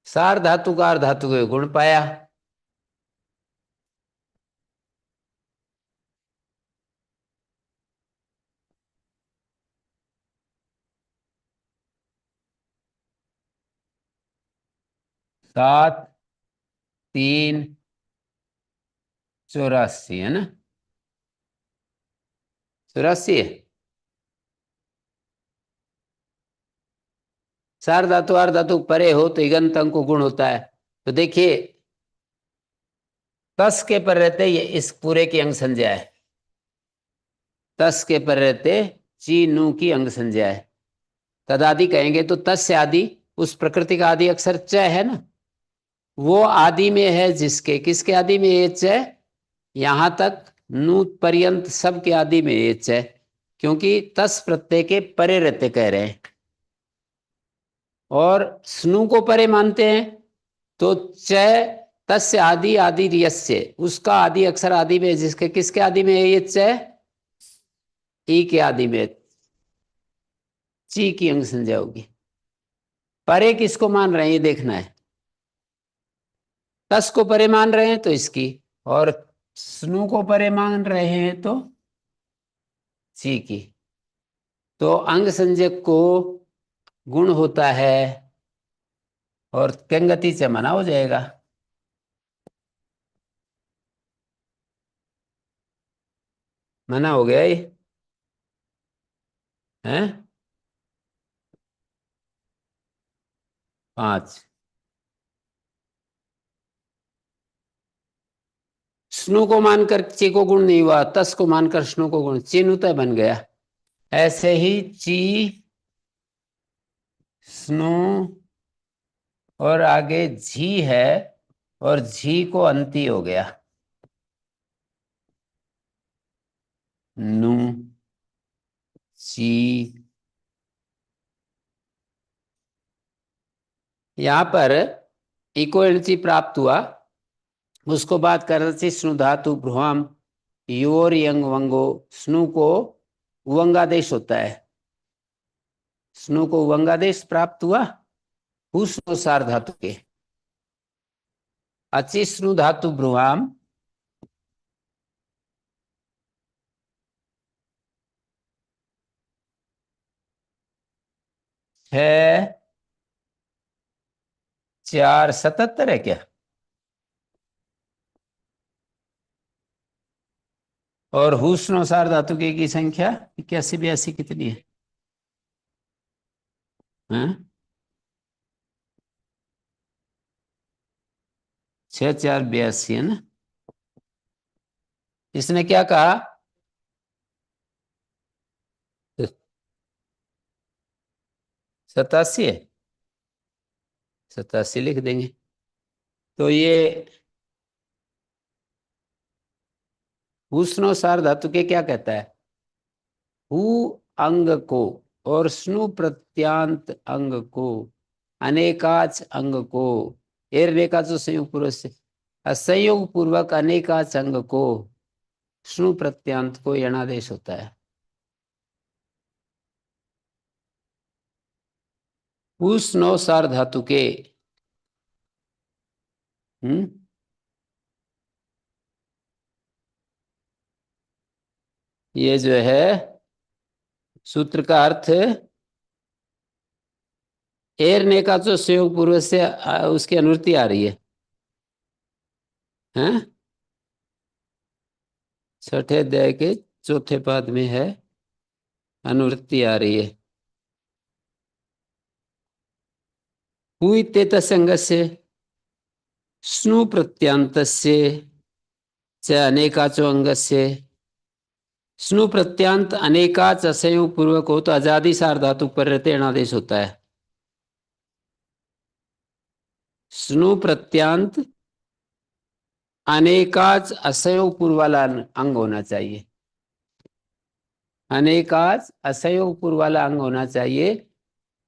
सार धातु का धातु के गुण पाया। सात, तीन, 84 है ना, 84 है। सार धातु आर धातु परे हो तो इगंत अंक को गुण होता है। तो देखिए, तस के पर रहते ये इस पूरे की अंग संज्ञा है, तस के पर रहते ची नू की अंग संज्ञा है। तदादि कहेंगे तो तस् से आदि, उस प्रकृति का आदि अक्षर च है ना, वो आदि में है, जिसके किसके आदि में ये च है, यहां तक नू पर्यंत सब के आदि में ये च है, क्योंकि तस प्रत्यय के परे रहते कह रहे हैं। और स्नु को परे मानते हैं तो च तस्य आदि आदि यस्य, उसका आदि अक्षर आदि में, जिसके किसके आदि में है ये च, ई के आदि में, ची की अंग संज्ञा होगी। परे किसको मान रहे हैं ये देखना है, तस को परे मान रहे हैं तो इसकी, और स्नु को परे मान रहे हैं तो ची की। तो अंग संज्ञक को गुण होता है और कंगति से मना हो जाएगा। मना हो गया ये है। पांच, स्नु को मानकर ची को गुण नहीं हुआ, तस को मानकर स्नु को गुण, चिन्ह बन गया। ऐसे ही ची, स्नु और आगे झी है, और झी को अंति हो गया, नु, ची। यहां पर इको एनर्जी प्राप्त हुआ, उसको बात कर रहे थे स्नु धातु भ्रुवाम योर यंग वंगो, स्नु को उवंगादेश होता है, स्नु को उवंगादेश प्राप्त हुआ हुस्नु सार धातु के। अचिस्नु धातु भ्रुवाम, है 477 है क्या, और हुस्न सार धातु की संख्या 81 82 कितनी है, हाँ? 6482 है ना। इसने क्या कहा, 87 है, 87 लिख देंगे। तो ये हुस्न सार धातु के क्या कहता है, हु अंग को और स्नु प्रत्यांत अंग को, अनेकाच अंग को, एर रेखा जो संयोग पूर्वक से, असंयोग पूर्वक अनेकाच अंग को, स्नु प्रत्यांत को यणादेश होता है। उस नौ सार धातु के हम्म ये जो है सूत्र का अर्थ, एर ने का जो संयोग पूर्व से उसकी अनुवृत्ति आ रही है, हैं? छठे अध्याय के चौथे पद में है, अनुवृत्ति आ रही है। हुई तेत संग से स्नु प्रत्यांतस्य च अनेकाचो अंगस्य, स्नु प्रत्यांत अनेकाच असंयोग पूर्वक हो तो आजादी सार धातु पर रहते अणादेश होता है। स्नु प्रत्यांत अनेकाच असंयोग पूर्व वाला अंग होना चाहिए, अनेकाच असहयोग पूर्व वाला अंग होना चाहिए।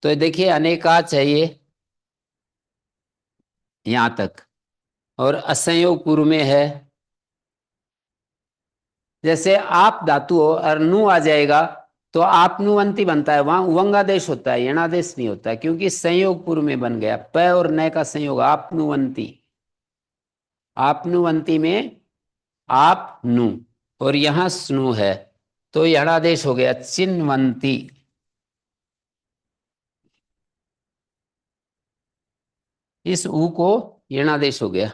तो देखिए अनेकाच चाहिए यहां तक, और असंयोग पूर्व में है। जैसे आप धातु हो और नु आ जाएगा तो आपनुवंती बनता है, वहां उवंगादेश होता है, यणादेश नहीं होता है, क्योंकि संयोग पूर्व में बन गया। प और न का संयोग आपनुवंती, आपनुवंती में आप नु, और यहां स्नु है तो यणादेश हो गया चिन्वंती। इस ऊ को यणादेश हो गया।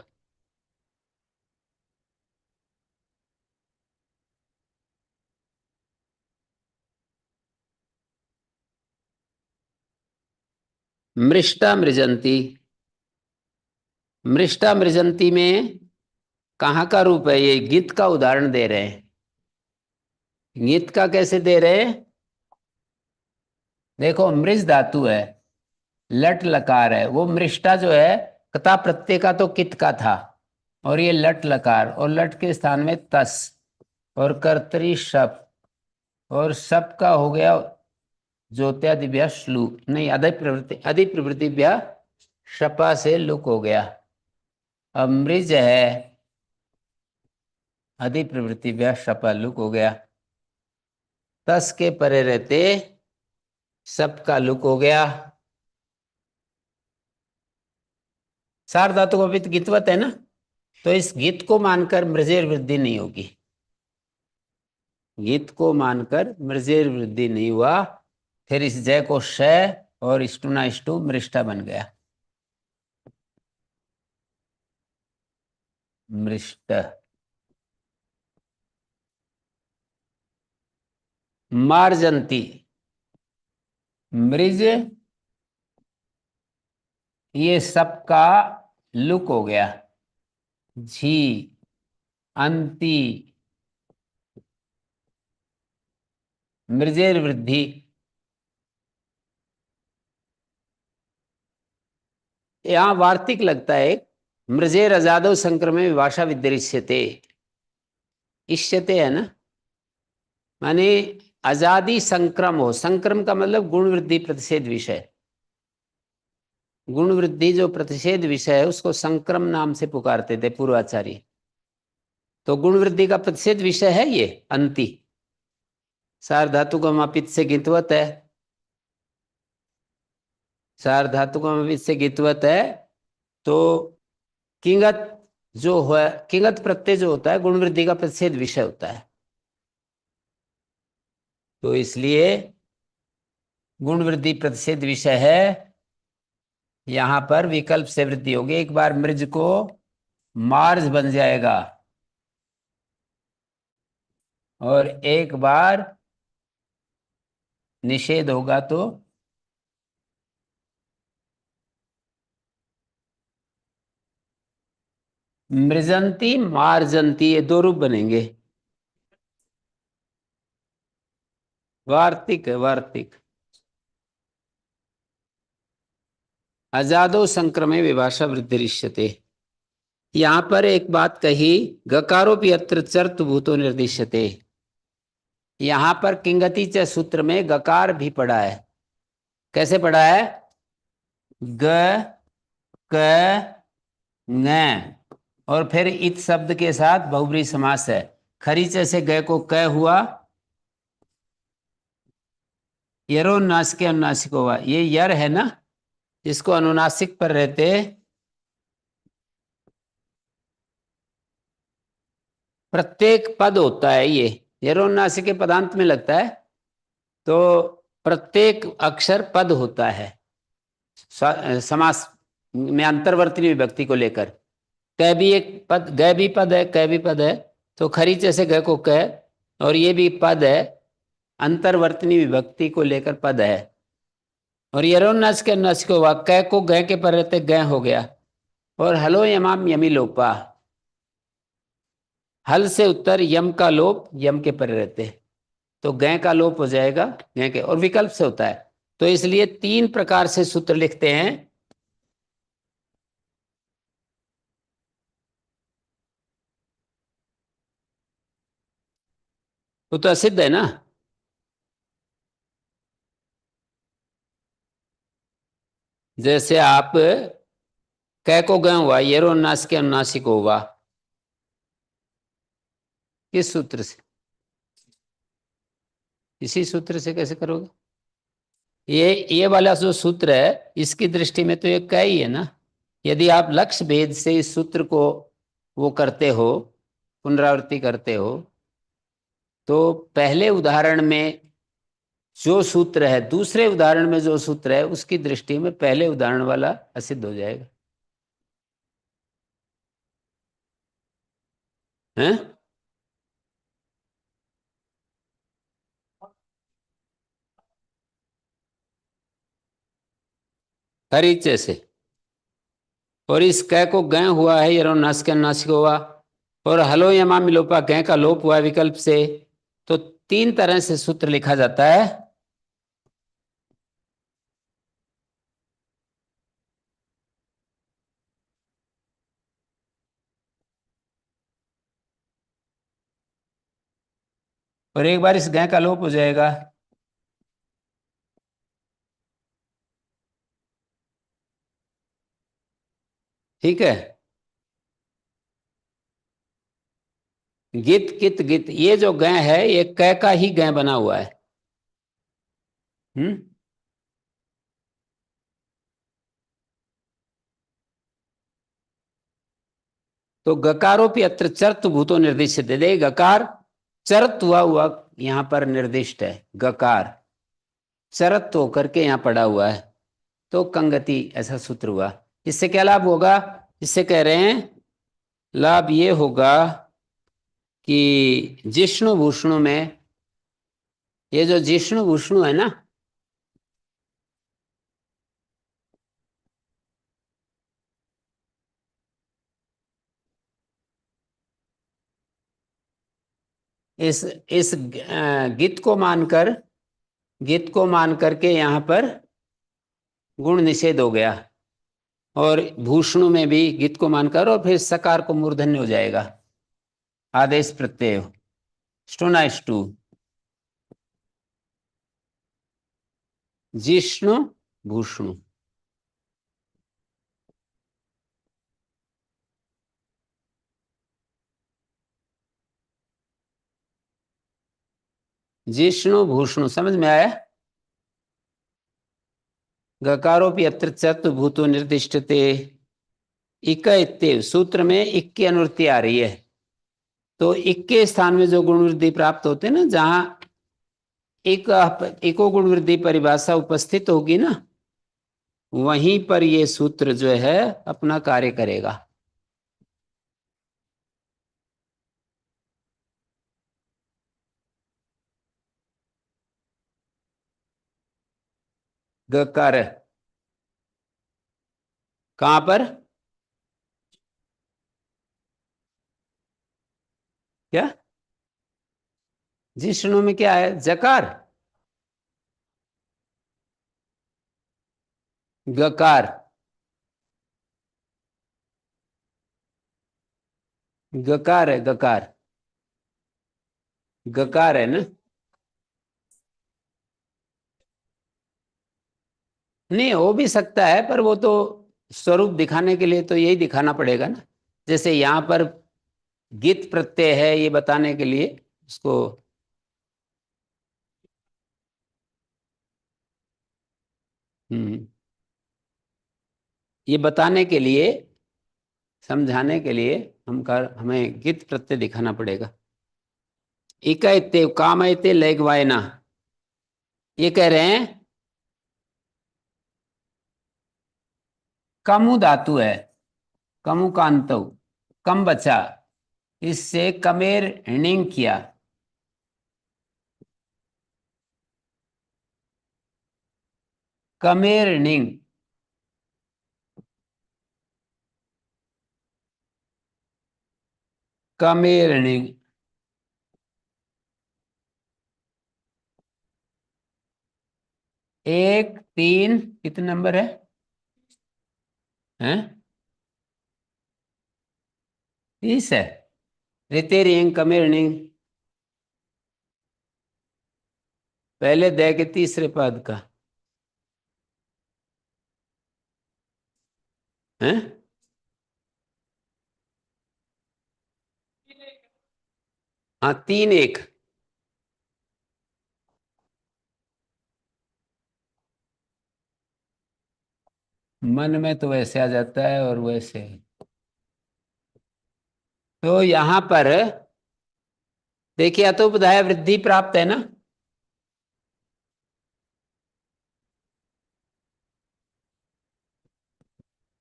मृष्टा मृजंती, मृष्टा मृजंती में कहाँ का रूप है? ये गीत का उदाहरण दे रहे हैं। गीत का कैसे दे रहे हैं? देखो मृज धातु है, लट लकार है, वो मृष्टा जो है कता प्रत्यय का तो कित का था, और ये लट लकार, और लट के स्थान में तस, और कर्तरी शप, और शप का हो गया ज्योत्यादिभ्या श्लू, नहीं अधि प्रवृत्तिभ्या शपा से लुक हो गया। अब मृज है, अधि प्रवृत्तिभ्या शपा लुक हो गया। तस के परे रहते सब का लुक हो गया। सार धातु को भी तो गीतवत है ना, तो इस गीत को मानकर मृजेर वृद्धि नहीं होगी। गीत को मानकर मृजेर वृद्धि नहीं हुआ, फिर इस जय को शय और इष्टुना इष्टु मृष्टा बन गया। मृष्ट। मार्जंती, मृज, ये सबका लुक हो गया। झी, अंति, मृजेर वृद्धि। यहां वार्तिक लगता है, मृजेर अजादव संक्रमे विभाषा विदृश्यते। इष्यते है ना, माने आजादी संक्रम हो। संक्रम का मतलब गुण वृद्धि प्रतिषेध विषय। गुण वृद्धि जो प्रतिषेध विषय है उसको संक्रम नाम से पुकारते थे पूर्वाचार्य। तो गुण वृद्धि का प्रतिषेध विषय है ये अंति। सार धातु का मापित से गितवत है, सार धातु का मापित से गितवत है। तो किंगत जो है, किंगत प्रत्यय जो होता है गुण वृद्धि का प्रतिषेध विषय होता है, तो इसलिए गुण वृद्धि प्रतिषेध विषय है। यहां पर विकल्प से वृद्धि होगी। एक बार मृज को मार्ज बन जाएगा, और एक बार निषेध होगा तो मृजंती मार्जंती, ये दो रूप बनेंगे। वार्तिक है, वार्तिक। अजादो संक्रमे विभाषा वृद्धिरिष्यते। यहां पर एक बात कही, गकारोपि अत्र चर्त भूतो निर्दिश्यते। यहां पर किंगति च सूत्र में गकार भी पड़ा है। कैसे पड़ा है? ग, क, न, और फिर इत शब्द के साथ बहुब्रीहि समास है। खरीच से ग को क हुआ, यरोन्नासिक अनुनासिक हुआ। ये यर है ना, इसको अनुनासिक पर रहते प्रत्येक पद होता है। ये यरोन्नासिक के पदांत में लगता है, तो प्रत्येक अक्षर पद होता है समास में अंतर्वर्तनी विभक्ति को लेकर। क भी एक पद, ग भी पद है, क भी पद है, तो खरीच से ग को क, और ये भी पद है, अंतर्वर्तनी विभक्ति को लेकर पद है। और यरोन्नासिक के अनुनासिक हुआ, क को ग के पर रहते ग हो गया। और हलो यमाम यमी लोपा, हल से उत्तर यम का लोप यम के पर रहते, तो गै का लोप हो जाएगा गै के, और विकल्प से होता है। तो इसलिए तीन प्रकार से सूत्र लिखते हैं। वो तो असिद्ध है ना, जैसे आप कै को गए हुआ, ये रो नास के अनुनासिक हुआ, किस सूत्र से? इसी सूत्र से कैसे करोगे? ये वाला जो सूत्र है इसकी दृष्टि में तो ये कै ही है ना। यदि आप लक्ष्य भेद से इस सूत्र को वो करते हो, पुनरावृत्ति करते हो, तो पहले उदाहरण में जो सूत्र है, दूसरे उदाहरण में जो सूत्र है, उसकी दृष्टि में पहले उदाहरण वाला असिद्ध हो जाएगा। हैं? खरीचे से। और इस कै को गय हुआ है, ये नासिक नासिक हुआ, और हलो यमा मिलोपा गय का लोप हुआ विकल्प से। तो तीन तरह से सूत्र लिखा जाता है। और एक बार इस गय का लोप हो जाएगा। ठीक है। गित कित गित, ये जो गय है ये कै का ही गय बना हुआ है। हम्म। तो गकारोपि अत्र चर्त भूतो निर्दिष्ट दे दे, गकार चरत हुआ यहां पर निर्दिष्ट है। गकार चरत होकर के यहां पड़ा हुआ है, तो कंगति ऐसा सूत्र हुआ। इससे क्या लाभ होगा? इससे कह रहे हैं लाभ ये होगा कि जिष्णु भूषणु में, ये जो जिष्णु भूषणु है ना, इस गीत को मानकर, गीत को मान करके यहां पर गुण निषेध हो गया, और भूषणु में भी गीत को मानकर, और फिर सकार को मूर्धन्य हो जाएगा। आदेश प्रत्यय स्टोनाइस्टू, जिष्णु भूषणु। जिष्णु भूषणु समझ में आया? गकारोपि अत्र चतुर्भूतो निर्दिष्टते। इक इत्तेव सूत्र में इक की अनुवृत्ति आ रही है, तो इक के स्थान में जो गुण वृद्धि प्राप्त होते हैं ना, जहां एक एको गुण वृद्धि परिभाषा उपस्थित होगी ना, वहीं पर ये सूत्र जो है अपना कार्य करेगा। गकार कहां पर? क्या जिष्णु में क्या है? जकार, गकार, गकार है, गकार, गकार है ना। नहीं हो भी सकता है, पर वो तो स्वरूप दिखाने के लिए तो यही दिखाना पड़ेगा ना। जैसे यहां पर गीत प्रत्यय है, ये बताने के लिए उसको। हम्म। ये बताने के लिए, समझाने के लिए हमें गीत प्रत्यय दिखाना पड़ेगा। इकैते कामयते लैग्वायना, ये कह रहे हैं कमु धातु है, कमु कांतव, कम बचा, इससे कमेर हिणिंग किया। कमेर हिणिंग, कमेर हिणिंग। एक तीन कितने नंबर है? हैं? 30 है। रितेरिंग कमेर हिणिंग, पहले दे के तीसरे पद का। हैं? हाँ, 3 1। मन में तो वैसे आ जाता है और वैसे। तो यहां पर देखिए, अतोपधाय वृद्धि प्राप्त है ना।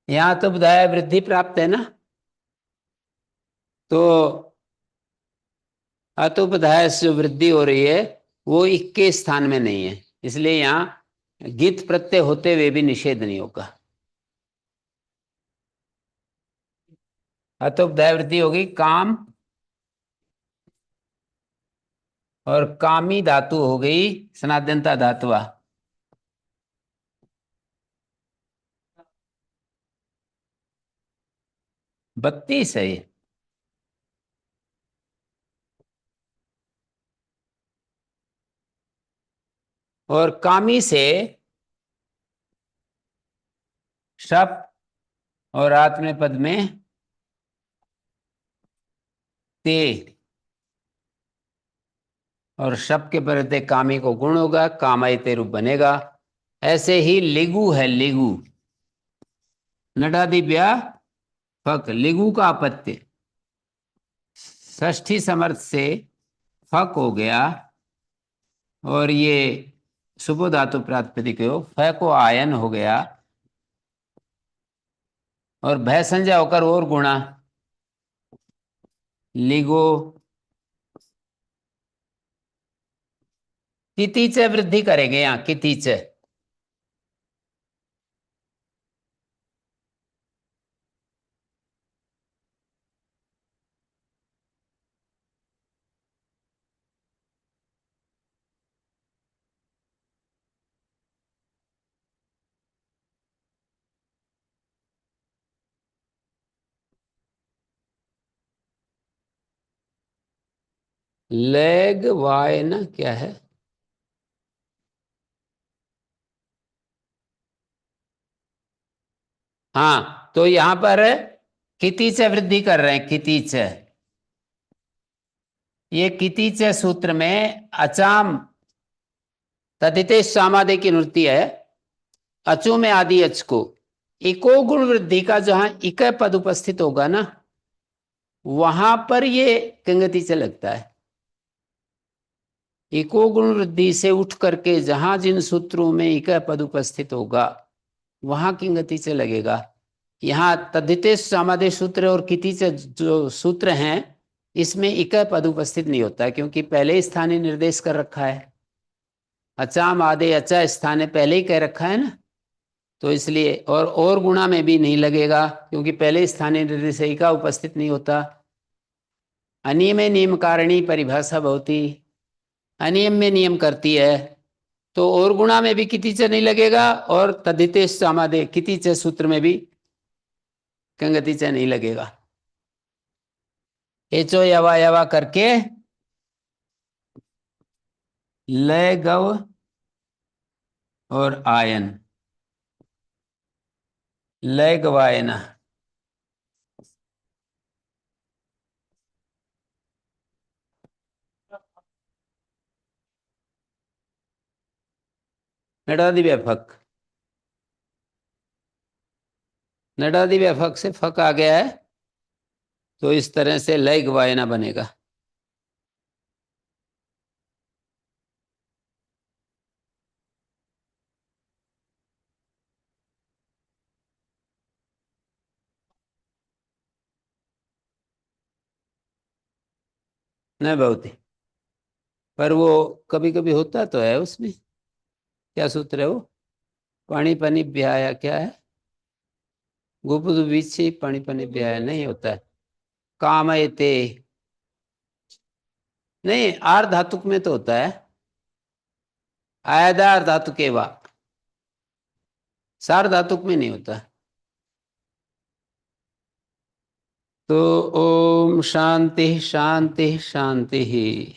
यहाँ अतोपधाय वृद्धि प्राप्त है ना। तो अतोपधाय से जो वृद्धि हो रही है वो इक के स्थान में नहीं है, इसलिए यहाँ गित प्रत्यय होते हुए भी निषेध नहीं होगा। अतोपधाय वृद्धि होगी काम, और कामी धातु हो गई सनाद्यंता धातुआ। 32 है ये। और कामी से शप और आत्मनेपद पद में ते, और शप के प्रत्यय कामी को गुण होगा, कामयते रूप बनेगा। ऐसे ही लिगु है, लिगु नडादिव्या फक, लिगु का अपत्य षष्ठी समर्थ से फक हो गया, और ये सुबो धातु प्रातिपदिक हो, फ को आयन हो गया, और भय संज्ञा होकर और गुणा, लिगो कितीच वृद्धि करेंगे यहाँ, कितीच। लेग वाय ना क्या है? हाँ, तो यहां पर कितीच वृद्धि कर रहे हैं, कितीच। ये कितीच सूत्र में अचाम तदिते सामादे की अनुवृत्ति है। अचो में आदि अच को इको गुण वृद्धि का जहां इक पद उपस्थित होगा ना, वहां पर ये किंगति से लगता है। इको गुण वृद्धि से उठ करके जहां जिन सूत्रों में इक पद उपस्थित होगा वहां किंगति से लगेगा। यहाँ तद्धिते सामादेश सूत्र और किति से जो सूत्र हैं इसमें इक पद उपस्थित नहीं होता है, क्योंकि पहले स्थानीय निर्देश कर रखा है। अचाम आदे अचा स्थाने पहले ही कह रखा है ना, तो इसलिए और गुणा में भी नहीं लगेगा, क्योंकि पहले स्थानीय निर्देश इका उपस्थित नहीं होता। अनियम नियम कारिणी परिभाषा बहुती, अनियम में नियम करती है, तो और गुणा में भी कितीच नहीं लगेगा, और तद्धिते सामादे कितीच सूत्र में भी कंगतिच नहीं लगेगा। एचो यवा यवा करके लय गव और आयन, लय गवायना। नडादि व्यापक, नडादि व्यापक से फक आ गया है, तो इस तरह से लय गवायना बनेगा। नहीं बहुत ही, पर वो कभी कभी होता तो है उसमें। क्या सूत्र है वो? पानी पानी ब्याया क्या है? गोपुद बीच से पानी पानी ब्याया नहीं होता है। कामयते नहीं, आर धातुक में तो होता है। आयदार धातु के वा, सार धातुक में नहीं होता। तो ओम शांति शांति शांति ही।